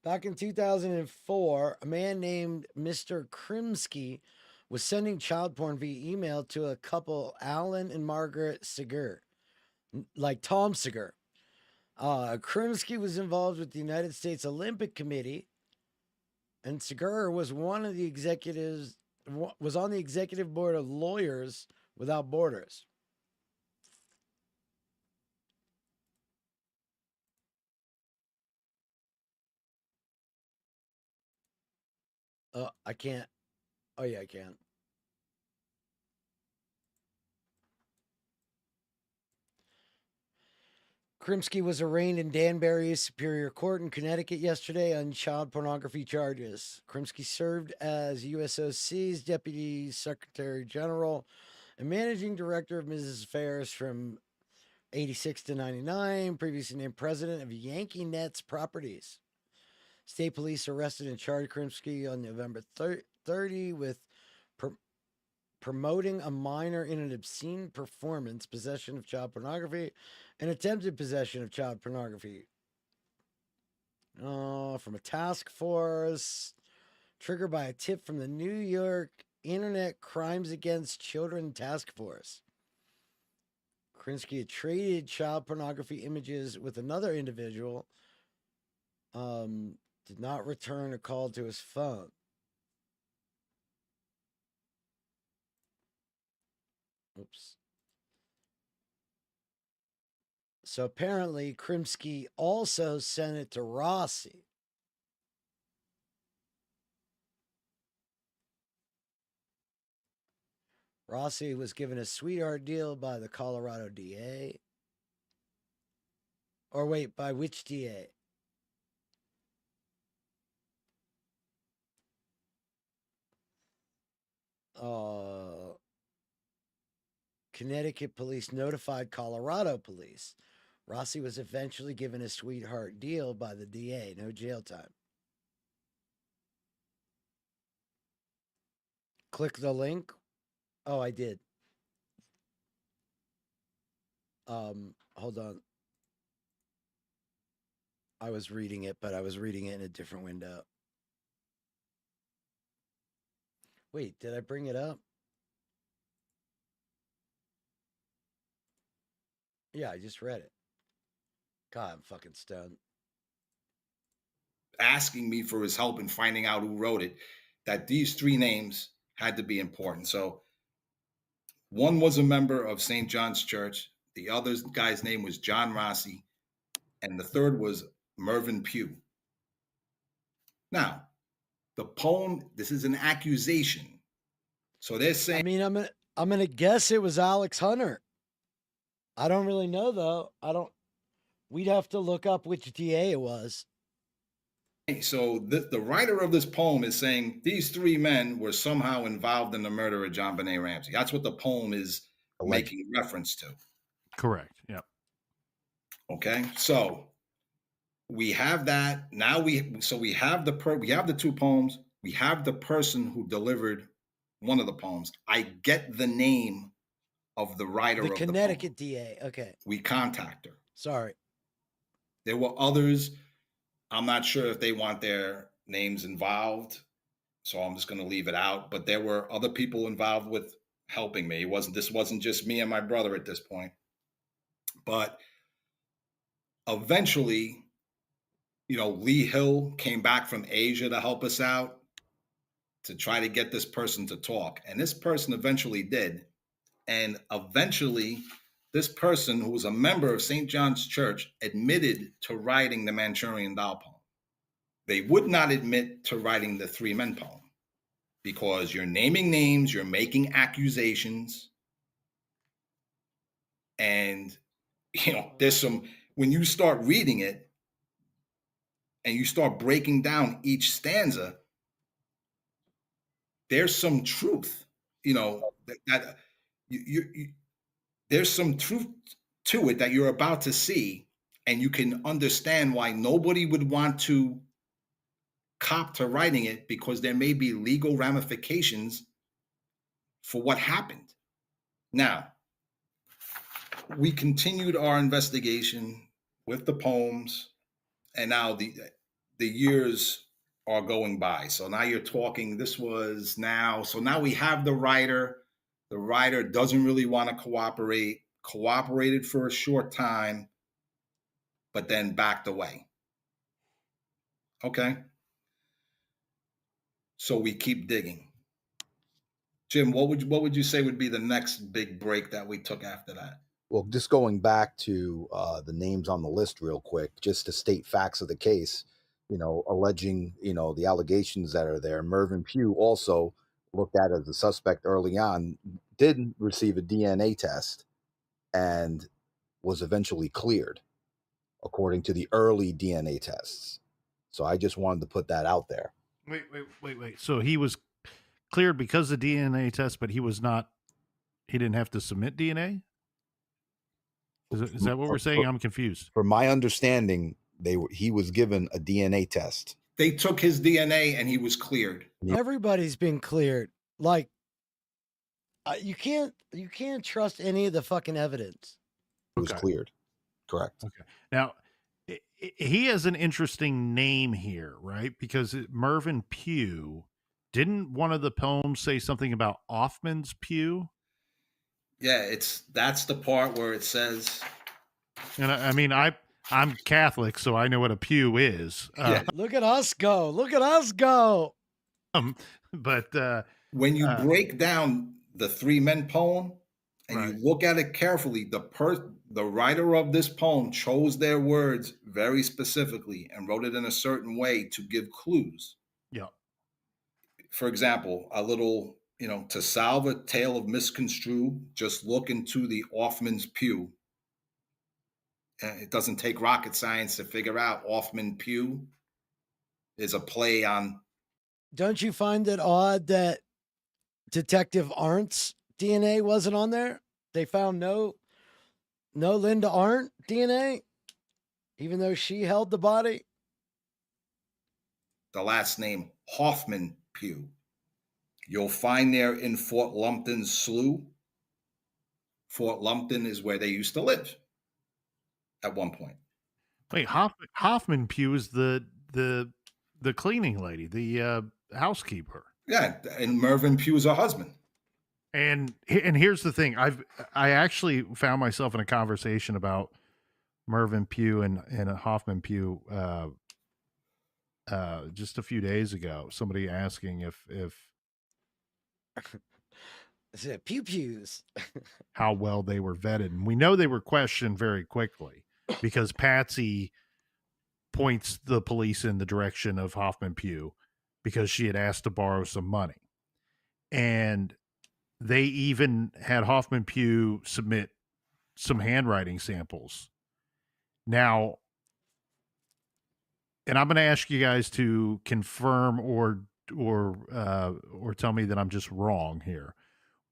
Back in 2004, a man named Mr. Krimsky was sending child porn via email to a couple, Alan and Margaret Sigur, like Tom Sigur. Krimsky was involved with the United States Olympic Committee, and Sigur was one of the executives, was on the executive board of Lawyers Without Borders. I can't. Oh, yeah, I can. Krimsky was arraigned in Danbury's Superior Court in Connecticut yesterday on child pornography charges. Krimsky served as USOC's Deputy Secretary General and Managing Director of Mrs. Affairs from 86 to 99, previously named President of Yankee Nets Properties. State police arrested and charged Krimsky on November 30 with promoting a minor in an obscene performance, possession of child pornography, and attempted possession of child pornography. From a task force triggered by a tip from the New York Internet Crimes Against Children Task Force. Krimsky had traded child pornography images with another individual. Did not return a call to his phone. Oops. So apparently, Krimsky also sent it to Rossi. Rossi was given a sweetheart deal by the Colorado DA. Or wait, by which DA? Connecticut police notified Colorado police. Rossi was eventually given a sweetheart deal by the DA. No jail time. Click the link. Oh, I did. Hold on. I was reading it, but I was reading it in a different window. Wait, did I bring it up? Yeah, I just read it. God, I'm fucking stoned. Asking me for his help in finding out who wrote it, that these three names had to be important. So one was a member of St. John's Church. The other guy's name was John Rossi. And the third was Mervyn Pugh. Now, the poem, this is an accusation. So they're saying... I mean, I'm gonna guess it was Alex Hunter. I don't really know, though. We'd have to look up which DA it was. So the writer of this poem is saying these three men were somehow involved in the murder of JonBenet Ramsey. That's what the poem is making reference to. Correct. Yep. Okay. So we have that. Now we have the two poems. We have the person who delivered one of the poems. I get the name of the writer of the Connecticut poem. DA. Okay. We contact her. Sorry. There were others. I'm not sure if they want their names involved, so I'm just going to leave it out. But there were other people involved with helping me. This wasn't just me and my brother at this point. But eventually, Lee Hill came back from Asia to help us out to try to get this person to talk. And this person eventually did. And eventually, this person, who was a member of St. John's Church, admitted to writing the Manchurian Doll poem. They would not admit to writing the Three Men poem because you're naming names, you're making accusations. And, when you start reading it and you start breaking down each stanza, there's some truth, there's some truth to it that you're about to see, and you can understand why nobody would want to cop to writing it, because there may be legal ramifications for what happened. Now, we continued our investigation with the poems, and now the years are going by. So now you're talking, so now we have the writer. The writer doesn't really want to cooperated for a short time, but then backed away. Okay. So we keep digging. Jim, what would you say would be the next big break that we took after that? Well, just going back to the names on the list real quick, just to state facts of the case, alleging, the allegations that are there. Mervyn Pugh, also looked at as a suspect early on, did receive a DNA test and was eventually cleared. according to the early DNA tests. So I just wanted to put that out there. Wait. So he was cleared because of DNA test, but he didn't have to submit DNA? Is that what we're saying? I'm confused. From my understanding, he was given a DNA test. They took his DNA and he was cleared. Everybody's been cleared. Like, you can't trust any of the fucking evidence. He was cleared. Correct. Okay. Now, he has an interesting name here, right? Because Mervyn Pugh, didn't one of the poems say something about Hoffman's pew? Yeah, that's the part where it says. And I mean, I'm Catholic, so I know what a pew is. Look at us go! Look at us go! But when you break down the Three Men poem and Right. you look at it carefully, the writer of this poem chose their words very specifically and wrote it in a certain way to give clues. Yeah. For example, a little, to solve a tale of misconstrue, just look into the Hoffman's pew. It doesn't take rocket science to figure out Hoffman pew is a play on. Don't you find it odd that Detective Arndt's DNA wasn't on there? They found no Linda Arndt DNA, even though she held the body. The last name Hoffman Pew. You'll find there in Fort Lumpton's slough. Fort Lumpton is where they used to live at one point. Wait, Hoffman Pugh is the cleaning lady, the housekeeper. Yeah, and Mervyn Pugh is her husband. And here's the thing: I actually found myself in a conversation about Mervyn Pugh and Hoffman Pugh just a few days ago. Somebody asking if Is it pew pews? how well they were vetted, and we know they were questioned very quickly because Patsy points the police in the direction of Hoffman Pugh because she had asked to borrow some money, and they even had Hoffman Pugh submit some handwriting samples. Now, and I'm going to ask you guys to confirm or tell me that I'm just wrong here,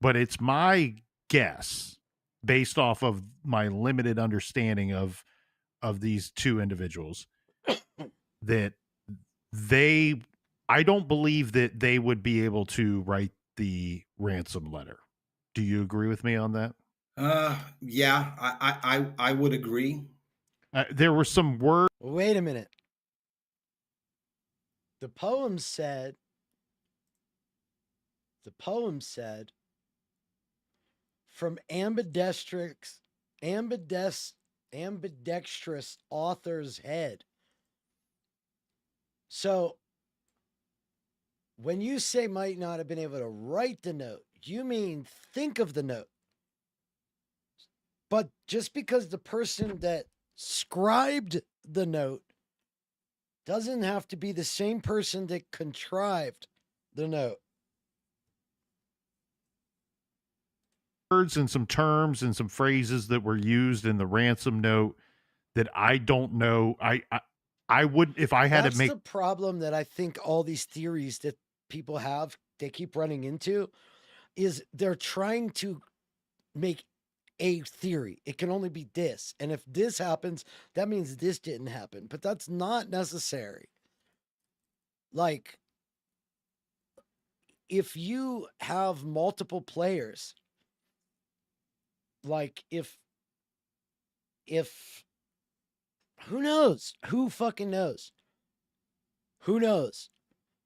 but it's my guess, based off of my limited understanding of these two individuals, that I don't believe that they would be able to write the ransom letter. Do you agree with me on that? Yeah, I would agree. There were some words. Wait a minute. The poem said, from ambidextrous author's head. So when you say might not have been able to write the note, you mean think of the note. But just because the person that scribed the note doesn't have to be the same person that contrived the note. Words and some terms and some phrases that were used in the ransom note that I don't know. I would, if I had That's to make the problem that I think all these theories that people have, they keep running into, is they're trying to make a theory. It can only be this. And if this happens, that means this didn't happen. But that's not necessary. Like, if you have multiple players, like if who knows? Who fucking knows? Who knows?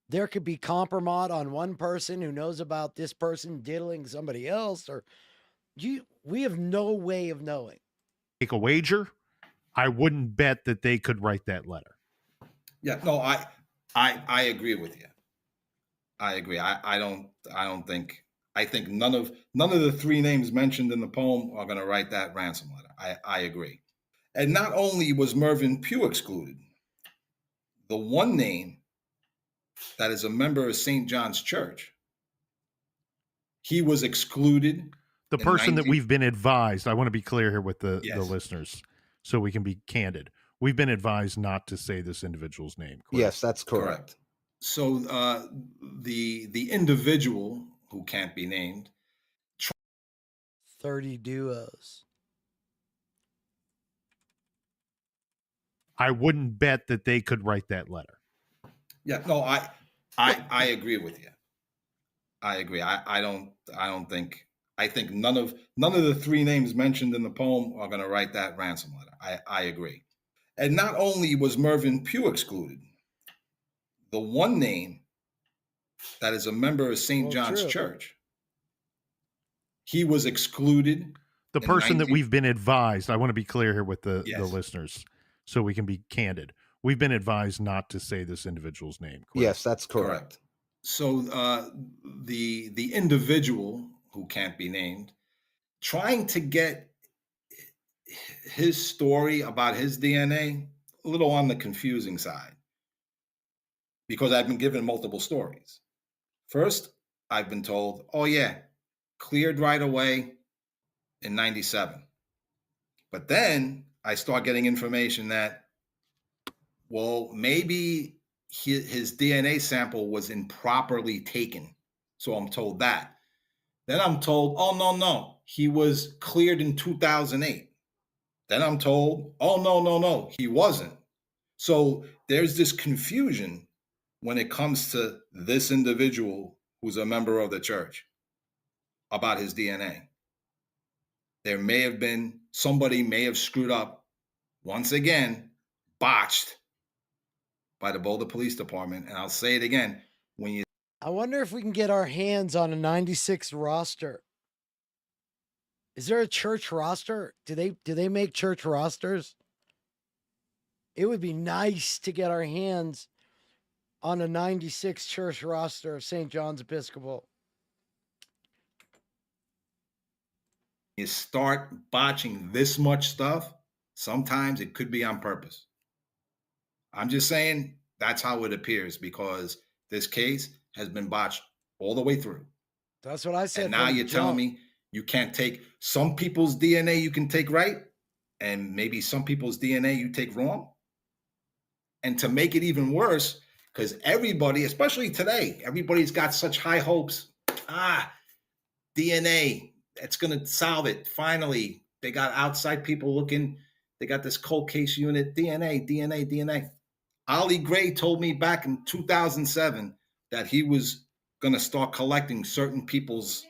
There could be compromise on one person who knows about this person diddling somebody else, or we have no way of knowing. Make a wager, I wouldn't bet that they could write that letter. Yeah, no, I agree with you. I agree. I don't think. I think none of the three names mentioned in the poem are going to write that ransom letter. I agree. And not only was Mervyn Pugh excluded, the one name that is a member of St. John's Church, he was excluded. The person that we've been advised, I want to be clear here with the listeners so we can be candid, We've been advised not to say this individual's name. Correct? Yes, that's correct. So the individual who can't be named 30 duos. I wouldn't bet that they could write that letter. Yeah, no, I agree with you. I agree. I don't think, I think none of the three names mentioned in the poem are going to write that ransom letter. I agree. And not only was Mervyn Pugh excluded, the one name that is a member of St. John's Church, he was excluded. The person that we've been advised, I want to be clear here with the listeners so we can be candid. We've been advised not to say this individual's name. Correct? Yes, that's correct. So the individual who can't be named, trying to get his story about his DNA a little on the confusing side, because I've been given multiple stories. First, I've been told, oh yeah, cleared right away in 97. But then I start getting information that, well, maybe his DNA sample was improperly taken. So I'm told that. Then I'm told, oh, no, he was cleared in 2008. Then I'm told, oh, no, he wasn't. So there's this confusion when it comes to this individual who's a member of the church about his DNA. There may have been, somebody may have screwed up, once again, botched by the Boulder Police Department. And I'll say it again, when you... I wonder if we can get our hands on a 96 roster. Is there a church roster? Do they make church rosters? It would be nice to get our hands on a 96 church roster of St. John's Episcopal. You start botching this much stuff, sometimes it could be on purpose. I'm just saying that's how it appears, because this case has been botched all the way through. That's what I said. And now you're telling me you can't take some people's DNA, you can take right, and maybe some people's DNA you take wrong. And to make it even worse, because everybody, especially today, everybody's got such high hopes. DNA, that's going to solve it. Finally, they got outside people looking. They got this cold case unit, DNA. Ollie Gray told me back in 2007 that he was going to start collecting certain people's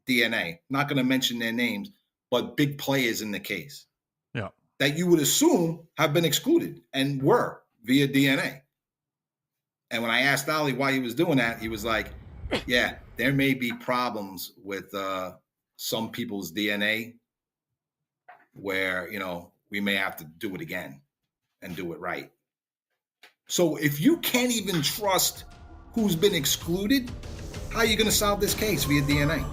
DNA. Not going to mention their names, but big players in the case. Yeah. That you would assume have been excluded and were via DNA. And when I asked Ollie why he was doing that, he was like, yeah, there may be problems with some people's DNA where, we may have to do it again and do it right. So if you can't even trust who's been excluded, how are you going to solve this case via DNA?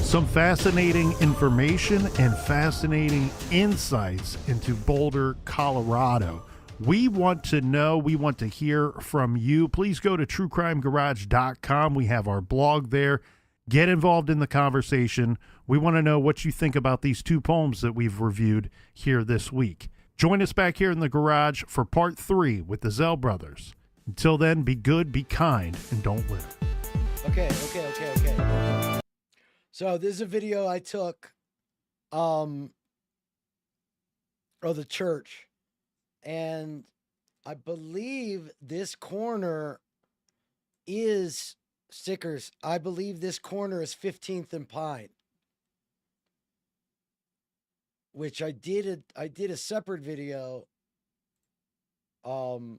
Some fascinating information and fascinating insights into Boulder, Colorado. We want to know, we want to hear from you. Please go to truecrimegarage.com. We have our blog there. Get involved in the conversation. We want to know what you think about these two poems that we've reviewed here this week. Join us back here in the garage for part 3 with the Zell brothers. Until then, be good, be kind, and don't litter. Okay. So this is a video I took of the church. And I believe this corner is stickers. I believe this corner is 15th and Pine. Which I did a separate video of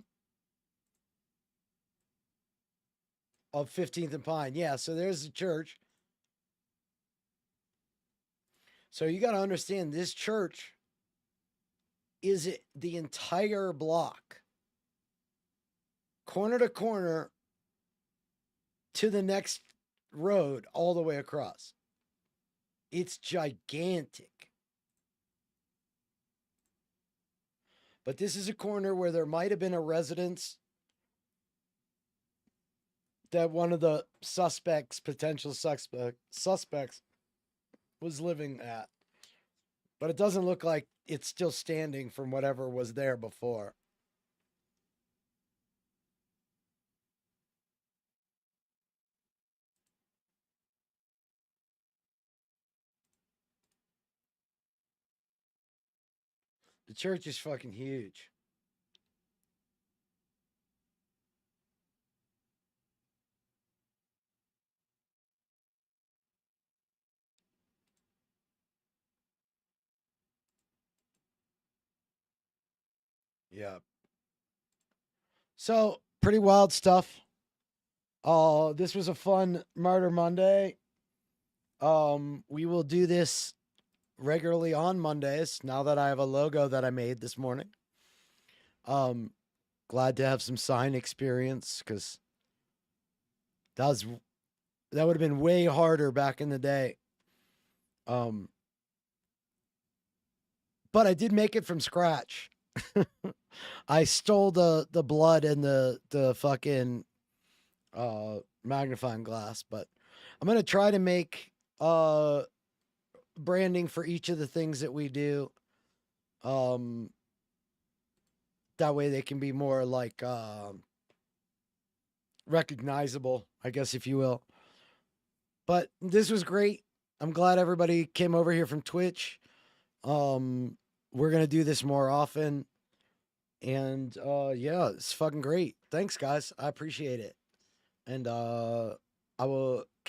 15th and Pine. Yeah, so there's the church. So you got to understand, this church is the entire block, corner to corner, to the next road, all the way across. It's gigantic. But this is a corner where there might have been a residence that one of the potential suspects was living at. But it doesn't look like it's still standing from whatever was there before. The church is fucking huge. Yeah. So, pretty wild stuff. This was a fun Murder Monday. We will do this regularly on Mondays now that I have a logo that I made this morning. Glad to have some sign experience because that would have been way harder back in the day. But I did make it from scratch. I stole the blood and the fucking magnifying glass, but I'm gonna try to make branding for each of the things that we do. That way they can be more like recognizable, I guess, if you will. But this was great. I'm glad everybody came over here from Twitch. We're gonna do this more often. And yeah, it's fucking great. Thanks, guys. I appreciate it. And I will